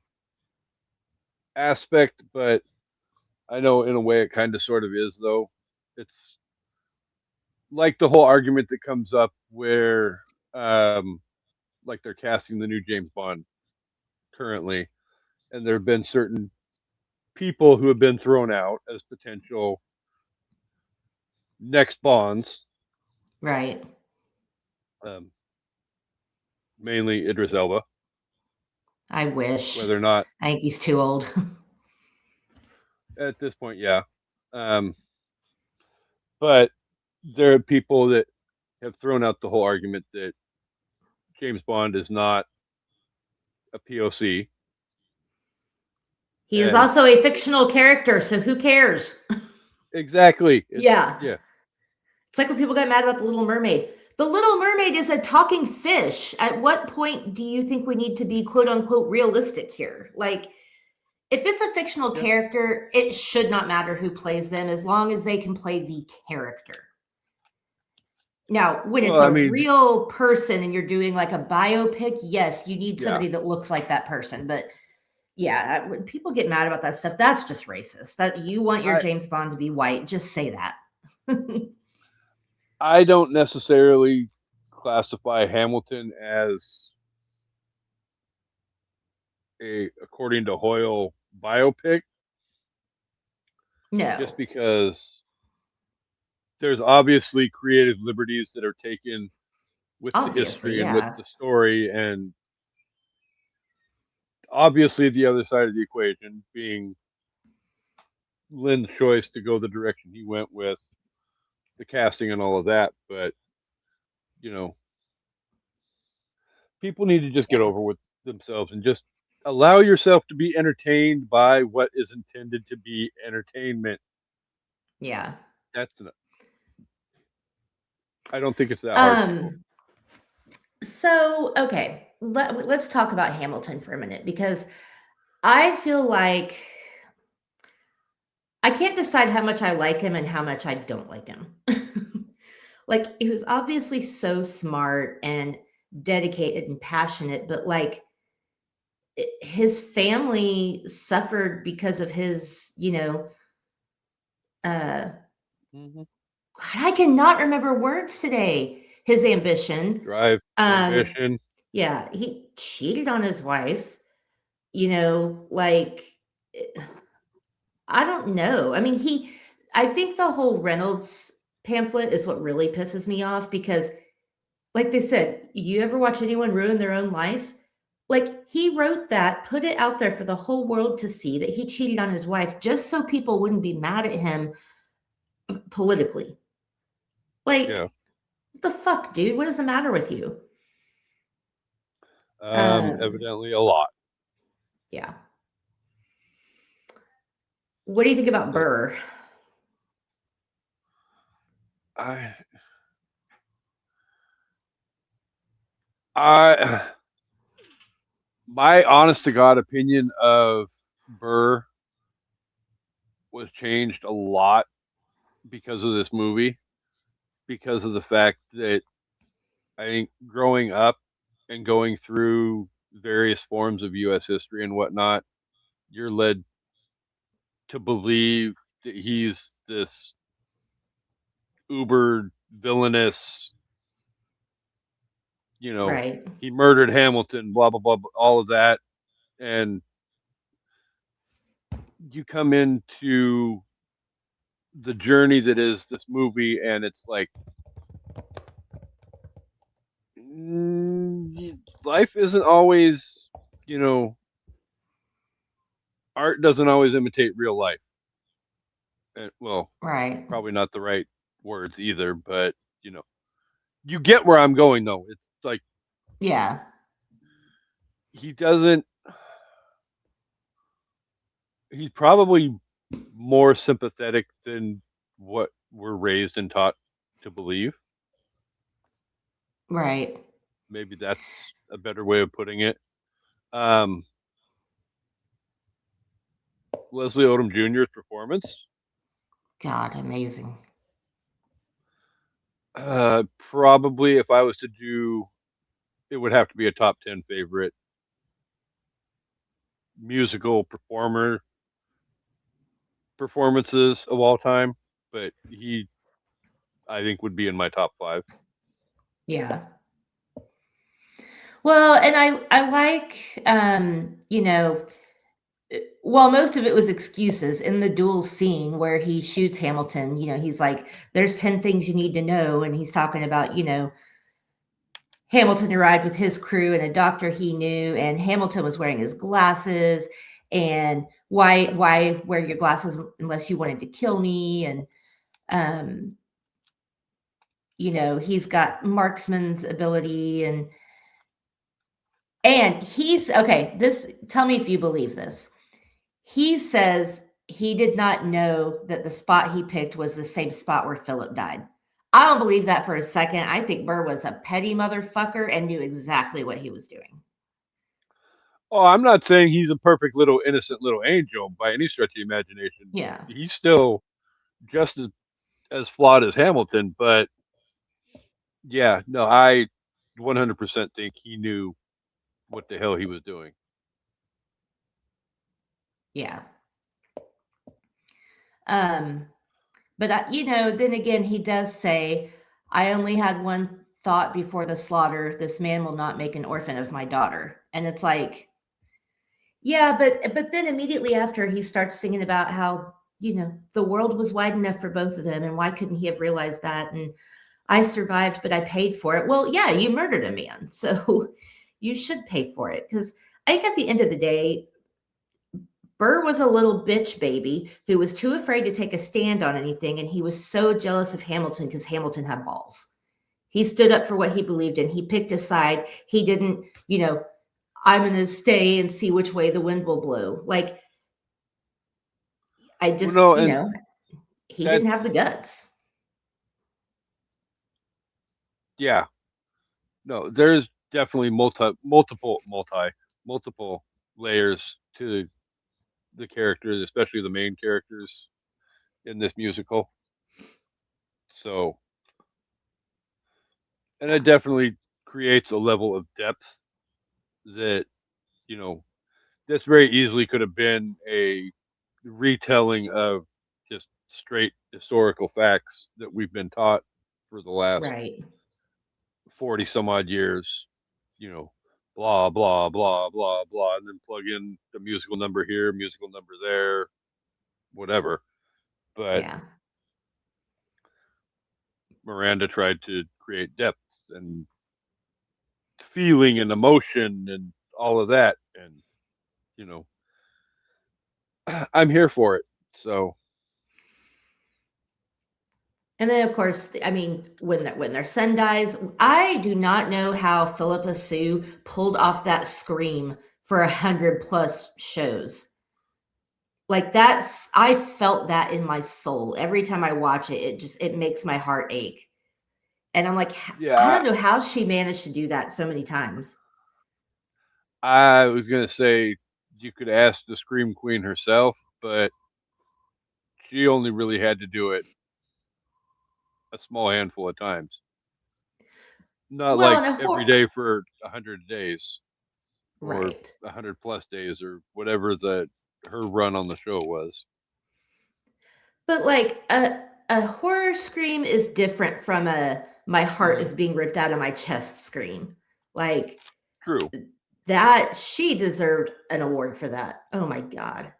aspect, but I know in a way it kind of sort of is though. It's like the whole argument that comes up where like they're casting the new James Bond currently and there have been certain people who have been thrown out as potential next Bonds, Right. um, mainly Idris Elba, I wish. whether or not I think he's too old. at this point, yeah. Um, but there are people that have thrown out the whole argument that James Bond is not a POC. He is And also a fictional character, so who cares? exactly, it's Yeah. yeah, It's like when people got mad about The Little Mermaid. The Little Mermaid is a talking fish. At what point do you think we need to be quote unquote realistic here? Like, if it's a fictional yeah. character, it should not matter who plays them as long as they can play the character. Now, when it's Well, I a mean, real person and you're doing like a biopic, yes, you need yeah, somebody that looks like that person. But yeah, when people get mad about that stuff, that's just racist. That you want your I James Bond to be white, just say that. I don't necessarily classify Hamilton as a according to Hoyle biopic No, just because there's obviously creative liberties that are taken with the obviously, history and with yeah. the story and obviously the other side of the equation being Lynn's choice to go the direction he went with the casting and all of that. But you know, people need to just get Yeah. over with themselves and just allow yourself to be entertained by what is intended to be entertainment. Yeah. That's not, I don't think it's that hard, people. Um, so okay, let's talk about Hamilton for a minute because I feel like I can't decide how much I like him and how much I don't like him. Like, he was obviously so smart and dedicated and passionate, but like his family suffered because of his, uh, Hmm. I cannot remember words today. His ambition. Drive, Um, ambition. yeah, he cheated on his wife, like eh, I don't know. I mean, I think the whole Reynolds pamphlet is what really pisses me off because, like they said, you ever watch anyone ruin their own life? Like, he wrote that, put it out there for the whole world to see that he cheated on his wife just so people wouldn't be mad at him politically. Yeah. Like, what the fuck, dude? What is the matter with you? Um, Evidently a lot. yeah. What do you think about But Burr? I, I, my honest to God opinion of Burr was changed a lot because of this movie. Because of the fact that I think growing up and going through various forms of U.S. history and whatnot, you're led to believe that he's this uber villainous, you know, Right. he murdered Hamilton, blah, blah, blah, all of that. And you come into the journey that is this movie, and it's like, life isn't always, you know, art doesn't always imitate real life. And, well, Right. probably not the right words either, but, you know, you get where I'm going, though. It's like, Yeah. he doesn't, he's probably more sympathetic than what we're raised and taught to believe. Right. Maybe that's a better way of putting it. Um, Leslie Odom Jr.'s performance, God, amazing. probably if I was to do, it would have to be a top 10 favorite musical performances of all time. But he, I think, would be in my top five. Yeah. Well, and I like, well, most of it was excuses in the duel scene where he shoots Hamilton. He's like, "There's 10 things you need to know," and he's talking about, Hamilton arrived with his crew and a doctor he knew, and Hamilton was wearing his glasses. And why wear your glasses unless you wanted to kill me? And um, he's got marksman's ability, and he's okay. This tell me if you believe this. He says he did not know that the spot he picked was the same spot where Philip died. I don't believe that for a second. I think Burr was a petty motherfucker and knew exactly what he was doing. Oh, I'm not saying he's a perfect little innocent little angel by any stretch of the imagination. Yeah. He's still just as flawed as Hamilton, but yeah, no, I 100% think he knew what the hell he was doing. Yeah. Um, but then again, he does say, "I only had one thought before the slaughter. This man will not make an orphan of my daughter." And it's like, yeah, but then immediately after he starts singing about how, the world was wide enough for both of them and why couldn't he have realized that? And I survived, but I paid for it. Well, yeah, you murdered a man. So you should pay for it because I think at the end of the day, Burr was a little bitch baby who was too afraid to take a stand on anything. And he was so jealous of Hamilton because Hamilton had balls. He stood up for what he believed in. He picked a side. He didn't, I'm going to stay and see which way the wind will blow. Like, I Well, just, no, and he didn't have the that's guts. yeah, no, there's definitely multiple layers to the characters, especially the main characters in this musical. So, and Yeah. it definitely creates a level of depth that, you know, this very easily could have been a retelling of just straight historical facts that we've been taught for the last Right. 40 some odd years, you know, blah, blah, blah, blah, blah, and then plug in the musical number here, musical number there, whatever. But Yeah. Miranda tried to create depth and feeling and emotion and all of that. And, you know, I'm here for it. So, And then, of course, I mean, when their son dies, I do not know how Philippa Sue pulled off that scream for 100+ shows. Like that's I felt that in my soul every time I watch it. It makes my heart ache, and I'm like, I yeah, don't know how she managed to do that so many times. I was going to say you could ask the Scream Queen herself, but she only really had to do it a small handful of times. Not Well, like in a every horror, day for 100 days or right? 100+ days or whatever the her run on the show was. But like a horror scream is different from a my heart Hmm. is being ripped out of my chest scream. Like True. that, she deserved an award for that. Oh my god!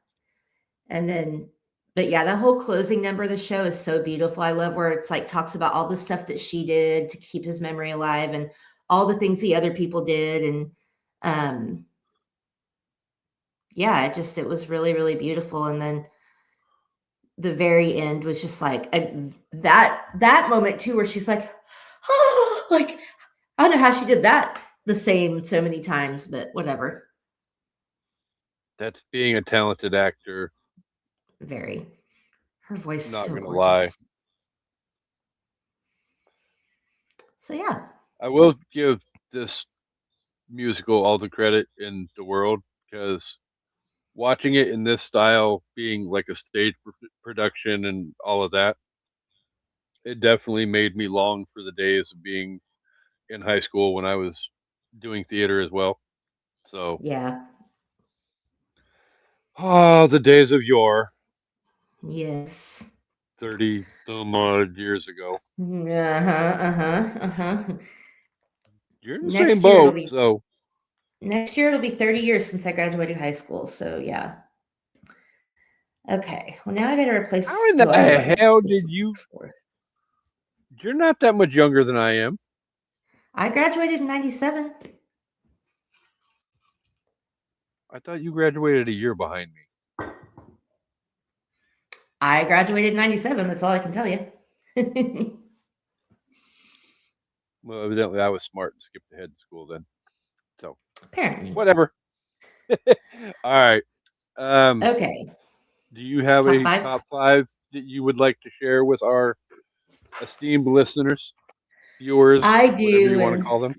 And then, but yeah, that whole closing number of the show is so beautiful. I love where it's like talks about all the stuff that she did to keep his memory alive and all the things the other people did. And um, yeah, it was really, really beautiful. And then the very end was just like that moment too, where she's like, oh, like I don't know how she did that the same so many times, but whatever. That's being a talented actor. Very. Her voice is Not so gonna lie. gorgeous. So yeah. I will give this musical all the credit in the world because watching it in this style, being like a stage production and all of that, it definitely made me long for the days of being in high school when I was doing theater as well. So, Yeah. oh, the days of yore, Yes. 30 some odd years ago. Uh-huh, uh-huh, uh-huh. You're in the same Next year it'll boat. be So, next year it'll be 30 years since I graduated high school. So yeah. Okay. Well, now I got to how replace. in Oh, I know the what I'm hell did replacing you? for. You're not that much younger than I am. I graduated in 97. I thought you graduated a year behind me. I graduated in 97. That's all I can tell you. Well, evidently I was smart and skipped ahead in school then. So, Apparently. whatever. All right. Okay. Do you have Top a fives. top five that you would like to share with our esteemed listeners, viewers, I whatever you do. want to And call them?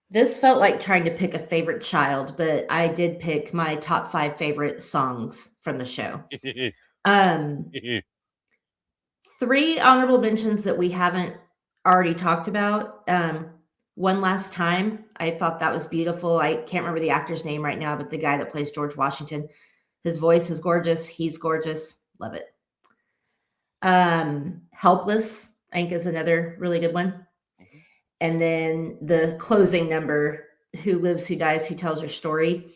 this felt like trying to pick a favorite child, but I did pick my top five favorite songs from the show. Um, Three honorable mentions that we haven't already talked about. One Last Time, I thought that was beautiful. I can't remember the actor's name right now, but the guy that plays George Washington, his voice is gorgeous. He's gorgeous. Love it. Helpless, I think, is another really good one. And then the closing number, Who Lives, Who Dies, Who Tells Your Story.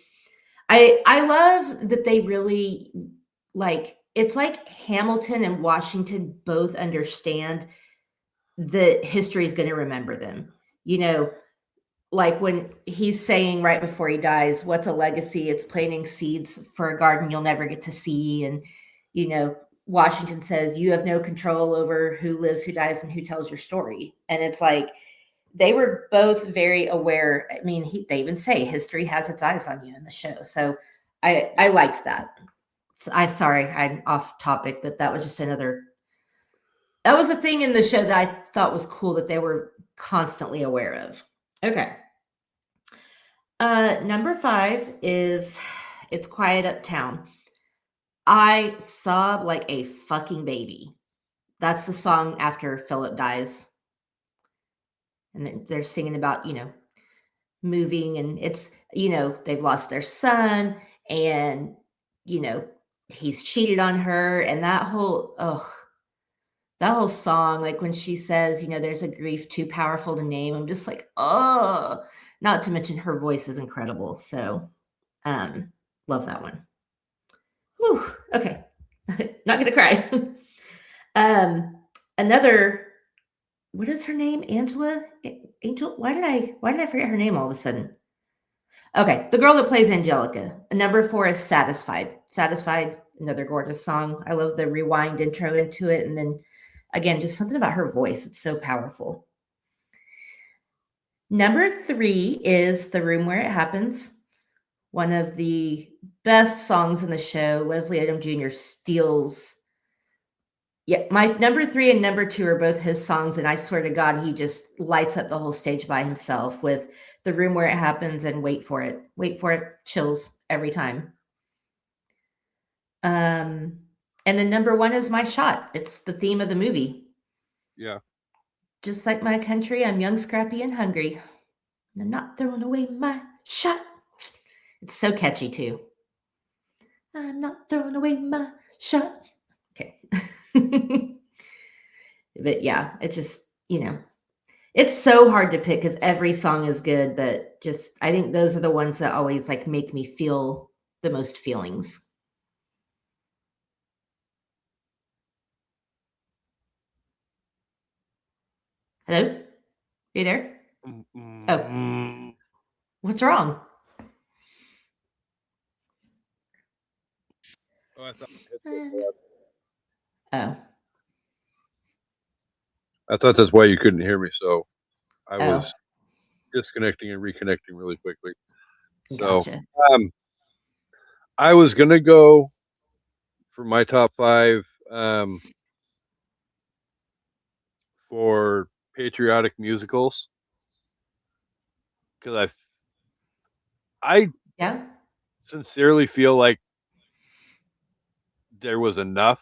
I love that they really like it's like Hamilton and Washington both understand that history is going to remember them. You know, like when he's saying right before he dies, what's a legacy? It's planting seeds for a garden you'll never get to see. And, you know, Washington says, you have no control over who lives, who dies, and who tells your story. And it's like, they were both very aware. I mean, they even say history has its eyes on you in the show. So I Yeah. liked that. So sorry, I'm off topic, but that was just another that was a thing in the show that I thought was cool that they were constantly aware of. Okay. Number five is It's Quiet Uptown. I sob like a fucking baby. That's the song after Philip dies. and they're singing about, moving, and it's, they've lost their son, and, you know, he's cheated on her, and that whole song, like when she says, there's a grief too powerful to name, I'm just like, oh, not to mention her voice is incredible. So, um, love that one. Whew, okay. Not gonna cry. um, Another, what is her name? Angela? Angel? Why did I forget her name all of a sudden? Okay, the girl that plays Angelica. Number 4 is Satisfied. Satisfied, another gorgeous song. I love the rewind intro into it. And then again, just something about her voice. It's so powerful. Number 3 is The Room Where It Happens. One of the best songs in the show. Leslie Odom Jr. steals. Yeah, my number 3 and number 2 are both his songs, and I swear to God, he just lights up the whole stage by himself with The Room Where It Happens and Wait for It. Wait for It, chills every time. Um, and then number 1 is My Shot. It's the theme of the movie. Yeah. Just like my country, I'm young, scrappy, and hungry. And I'm not throwing away my shot. It's so catchy too. I'm not throwing away my shot. Okay. But yeah, it just, it's so hard to pick because every song is good, but just I think those are the ones that always like make me feel the most feelings. Hello? You there? Oh, Mm-mm. what's wrong? Oh, I thought my headset Um, fell out. Oh, I thought that's why you couldn't hear me. So I oh, was disconnecting and reconnecting really quickly. So gotcha. um, I was gonna go for my top five um, for patriotic musicals because I Yeah. sincerely feel like there was enough,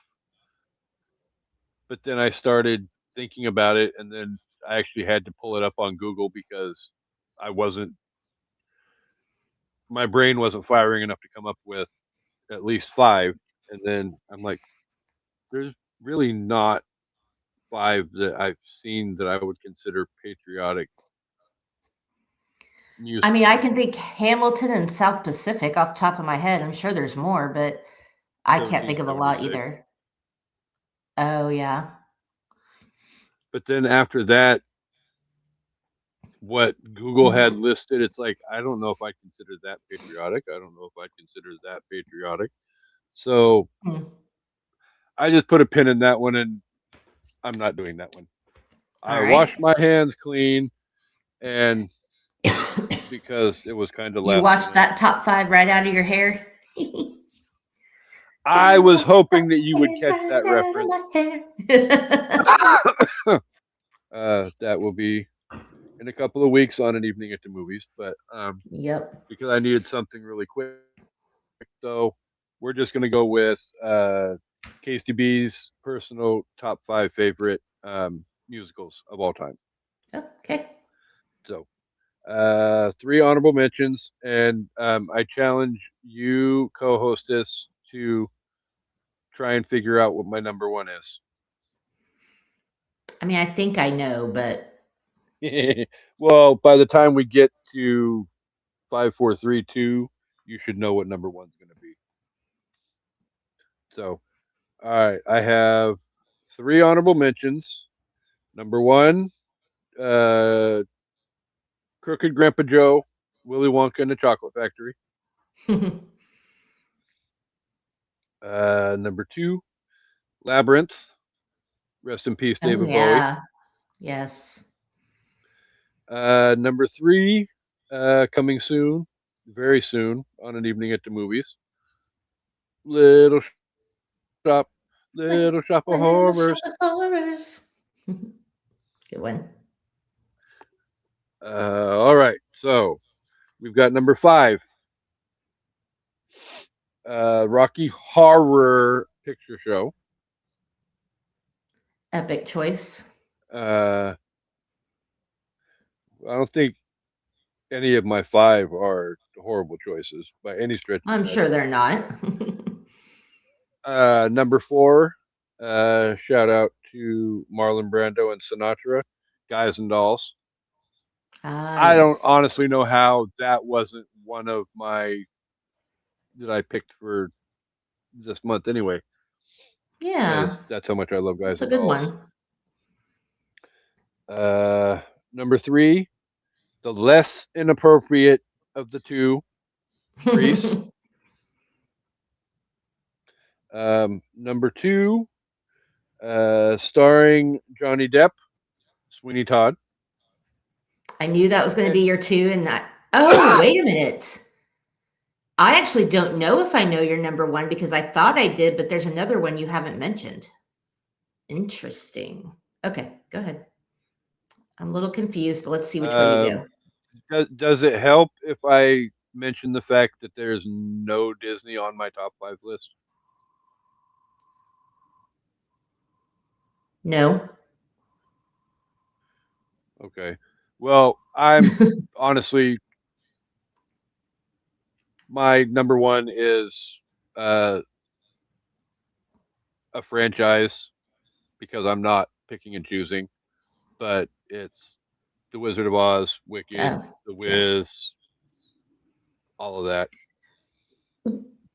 but then I started thinking about it, and then I actually had to pull it up on Google because I wasn't my brain wasn't firing enough to come up with at least five, and then I'm like, there's really not five that I've seen that I would consider patriotic I mean, I musicals. can think Hamilton and South Pacific off the top of my head. I'm sure there's more, but I can't think of a lot 1776. either. Oh, yeah. But then after that, what Google had listed, it's like I don't know if I consider that patriotic. I don't know if I consider that patriotic. So Hmm. I just put a pin in that one, and I'm not doing that one. All I right. washed my hands clean, and because it was kind of You last washed minute, that top 5 right out of your hair? I Gonna was wash that hoping that you would hair catch right that out of reference. my hair. That will be in a couple of weeks on an evening at the movies, but Yep. because I needed something really quick, though, we're just going to go with Casey B's personal top five favorite musicals of all time. Okay. So, three honorable mentions, and I challenge you, co-hostess, to try and figure out what my number one is. I mean, I think I know, but Well, by the time we get to 5, 4, 3, 2, you should know what number one's going to be. So, all right, I have three honorable mentions. Number one, uh, Crooked Grandpa Joe, Willy Wonka and the Chocolate Factory. oh Number two, Labyrinth. Rest in peace, David Bowie. yeah. Yes. Number three, coming soon, very soon, on an evening at the movies. Little Shop, Little Shop of Little shop Horrors. of horrors. Good one. All right, so we've got number five, Rocky Horror Picture Show. Epic choice. Uh, I don't think any of my five are horrible choices by any stretch of the I'm sure they're imagination. not. Number four, shout out to Marlon Brando and Sinatra, Guys and Dolls. Ah, I don't yes. honestly know how that wasn't one of my that I picked for this month anyway, Yeah, because that's how much I love Guys it's a and good Dolls. one. Number three, the less inappropriate of the two, Grease. Number two, starring Johnny Depp, Sweeney Todd. I knew that was going to And be your two, and that. Oh, wait a minute. I actually don't know if I know your number one because I thought I did, but there's another one you haven't mentioned. Interesting. Okay, go ahead. I'm a little confused, but let's see which way you um, go. does it help if I mention the fact that there's no Disney on my top five list? No. Okay. Well, I'm honestly my number one is uh, a franchise because I'm not picking and choosing, but it's The Wizard of Oz, Wicked, Oh, The yeah. Wiz, all of that.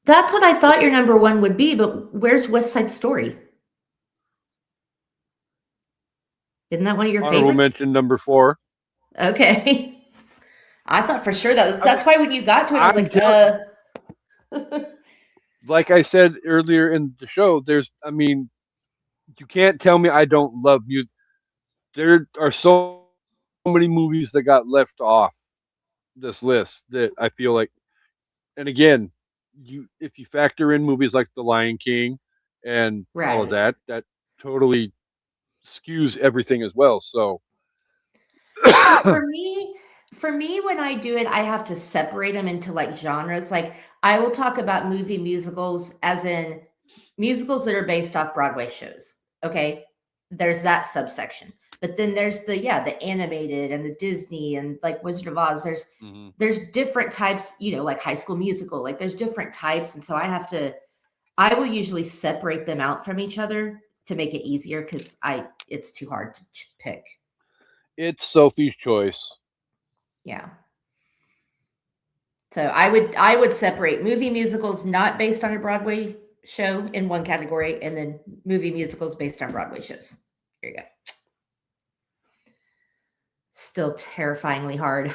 That's what I thought your number one would be, but where's West Side Story? Isn't that one of your Honorable favorites? mention number four. Okay. I thought for sure that was I mean, that's why when you got to it, I was I'm like, telling, like I said earlier in the show, I mean, you can't tell me I don't love music. There are so many movies that got left off this list that I feel like, and again, if you factor in movies like The Lion King and all of right. that, that totally skews everything as well. So, Well, for me, when I do it, I have to separate them into like genres. Like I will talk about movie musicals as in musicals that are based off Broadway shows. Okay. There's that subsection. But then there's the animated and the Disney and like Wizard of Oz. There's mhm. there's different types, like High School Musical. Like there's different types. And so I will usually separate them out from each other to make it easier because it's too hard to pick. It's Sophie's choice. Yeah. So I would separate movie musicals not based on a Broadway show in one category, and then movie musicals based on Broadway shows. There you go. Still terrifyingly hard.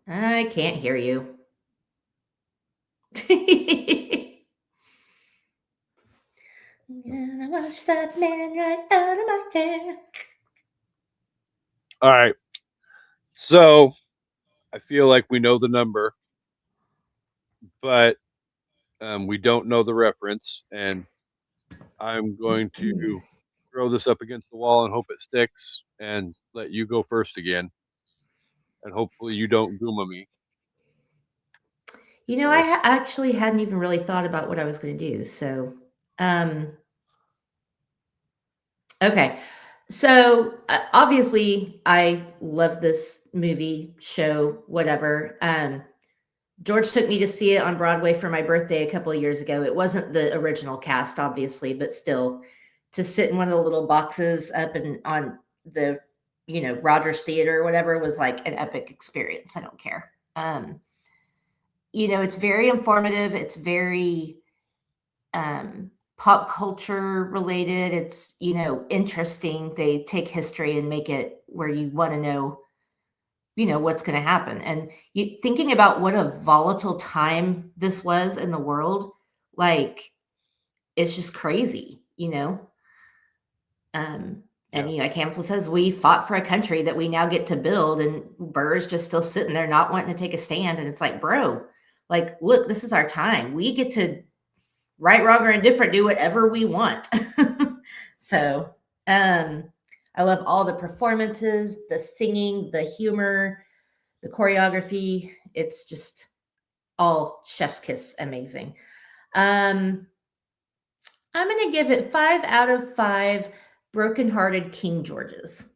I can't hear you. Gonna watch that man right out of my hair. All right. So I feel like we know the number, but we don't know the reference. And I'm going to throw this up against the wall and hope it sticks and let you go first again. And hopefully you don't Gooma me. I So, actually hadn't even really thought about what I was going to do. So, um, okay. So obviously, I love this movie, show, whatever. George took me to see it on Broadway for my birthday a couple of years ago. It wasn't the original cast, obviously, but still, to sit in one of the little boxes up and on the, Rogers Theater or whatever was like an epic experience. I don't care. It's very informative. It's very pop culture related. It's, interesting. They take history and make it where you want to know, what's going to happen. And thinking about what a volatile time this was in the world, like it's just crazy. Um, and yeah. like Hamilton says, we fought for a country that we now get to build, and Burr's just still sitting there not wanting to take a stand. And it's like, bro, like, look, this is our time. We get to right, wrong, or indifferent, do whatever we want. So, um, I love all the performances, the singing, the humor, the choreography. It's just all chef's kiss amazing. Um, I'm going to give it 5 out of 5 Brokenhearted King George's.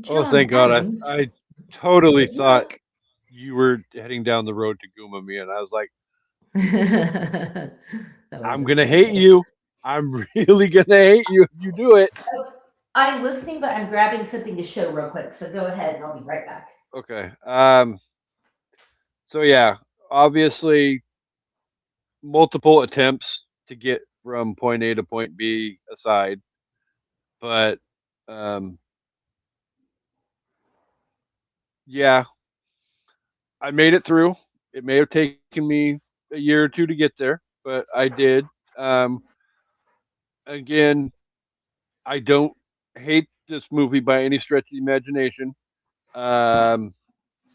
Oh, John thank God! Adams. I totally Would you thought like? you were heading down the road to Gooma me, and I was like, That would have I'm been gonna funny. hate you. I'm really gonna hate you if you do it. Oh, I'm listening, but I'm grabbing something to show real quick. So go ahead, and I'll be right back. Okay. So yeah, obviously multiple attempts to get from point A to point B aside, but um, yeah, I made it through. It may have taken me a year or two to get there, but I did. Um, Again, I don't hate this movie by any stretch of the imagination. Um,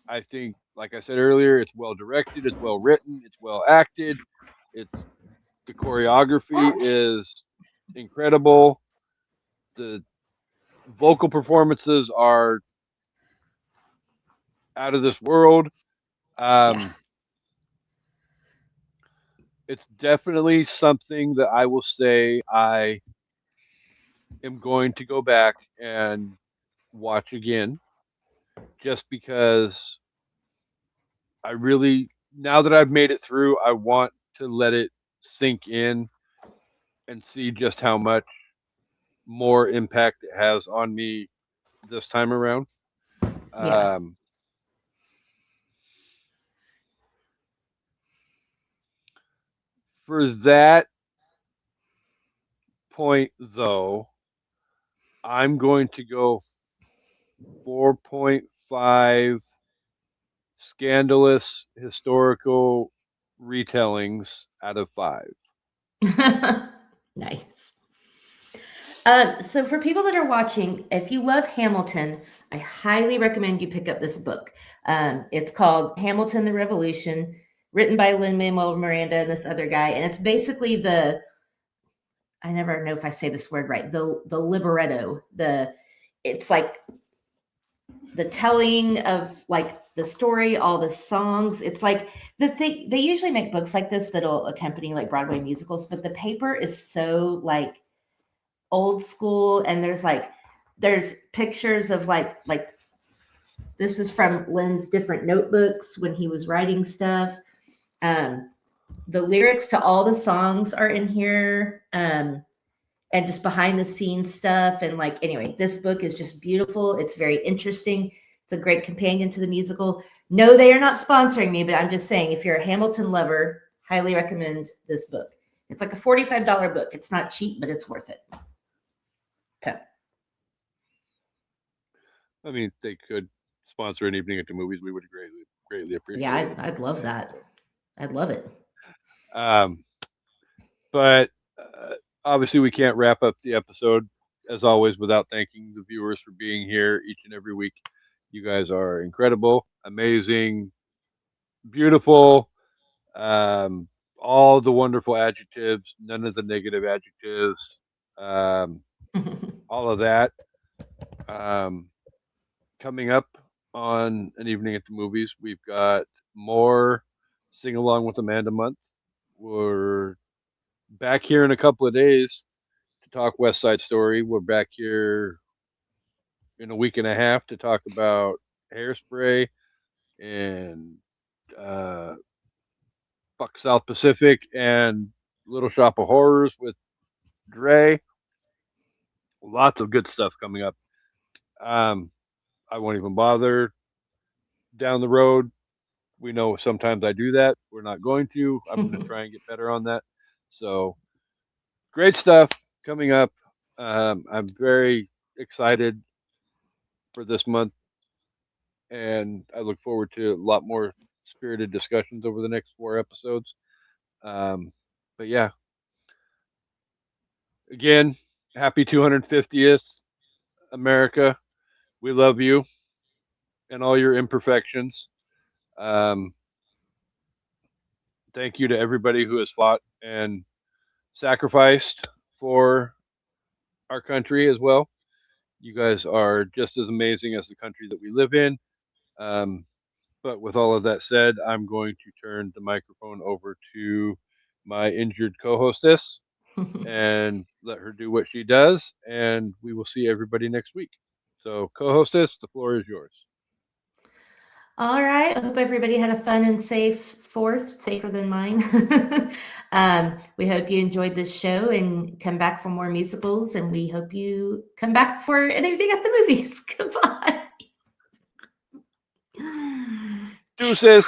I think, like I said earlier, it's well directed, it's well written, it's well acted. It's the choreography is incredible. The vocal performances are out of this world. Yeah. Um, it's definitely something that I will say I am going to go back and watch again, just because I really, now that I've made it through, I want to let it sink in and see just how much more impact it has on me this time around. Yeah. Um, for that point, though, I'm going to go 4.5 scandalous historical retellings out of 5. Nice. So for people that are watching, if you love Hamilton, I highly recommend you pick up this book. It's called Hamilton: The Revolution, written by Lin-Manuel Miranda and this other guy, and it's basically the, I never know if I say this word right, the libretto. It's like the telling of like the story, all the songs. It's like the thing they usually make books like this that'll accompany like Broadway musicals, but the paper is so like old school, and there's pictures of like this is from Lynn's different notebooks when he was writing stuff. Um, the lyrics to all the songs are in here. And just behind the scenes stuff. And like, anyway, this book is just beautiful. It's very interesting. It's a great companion to the musical. No, they are not sponsoring me, but I'm just saying, if you're a Hamilton lover, highly recommend this book. It's like a $45 book. It's not cheap, but it's worth it. So, I mean, they could sponsor an evening at the movies. We would greatly yeah, appreciate it. I'd love And that. I'd love it. um, but obviously, we can't wrap up the episode as always without thanking the viewers for being here each and every week. You guys are incredible, amazing, beautiful, um, all the wonderful adjectives, none of the negative adjectives, um, all of that. Um, Coming up on an evening at the movies, we've got more Sing Along with Amanda month. We're back here in a couple of days to talk West Side Story. We're back here in a week and a half to talk about Hairspray and uh, Buck South Pacific and Little Shop of Horrors with Dre. Lots of good stuff coming up. Um, I won't even bother down the road. We know sometimes I do that. We're not going to. I'm going to try and get better on that. So great stuff coming up. I'm very excited for this month, and I look forward to a lot more spirited discussions over the next 4 episodes. Um, but yeah, again, happy 250th, America. We love you and all your imperfections. Um, Thank you to everybody who has fought and sacrificed for our country as well. You guys are just as amazing as the country that we live in. Um, but with all of that said, I'm going to turn the microphone over to my injured co hostess. and let her do what she does. And we will see everybody next week. So, co hostess, the floor is yours. All right. I hope everybody had a fun and safe fourth, safer than mine. We hope you enjoyed this show and come back for more musicals. And we hope you come back for anything at the movies. Goodbye. Deuces.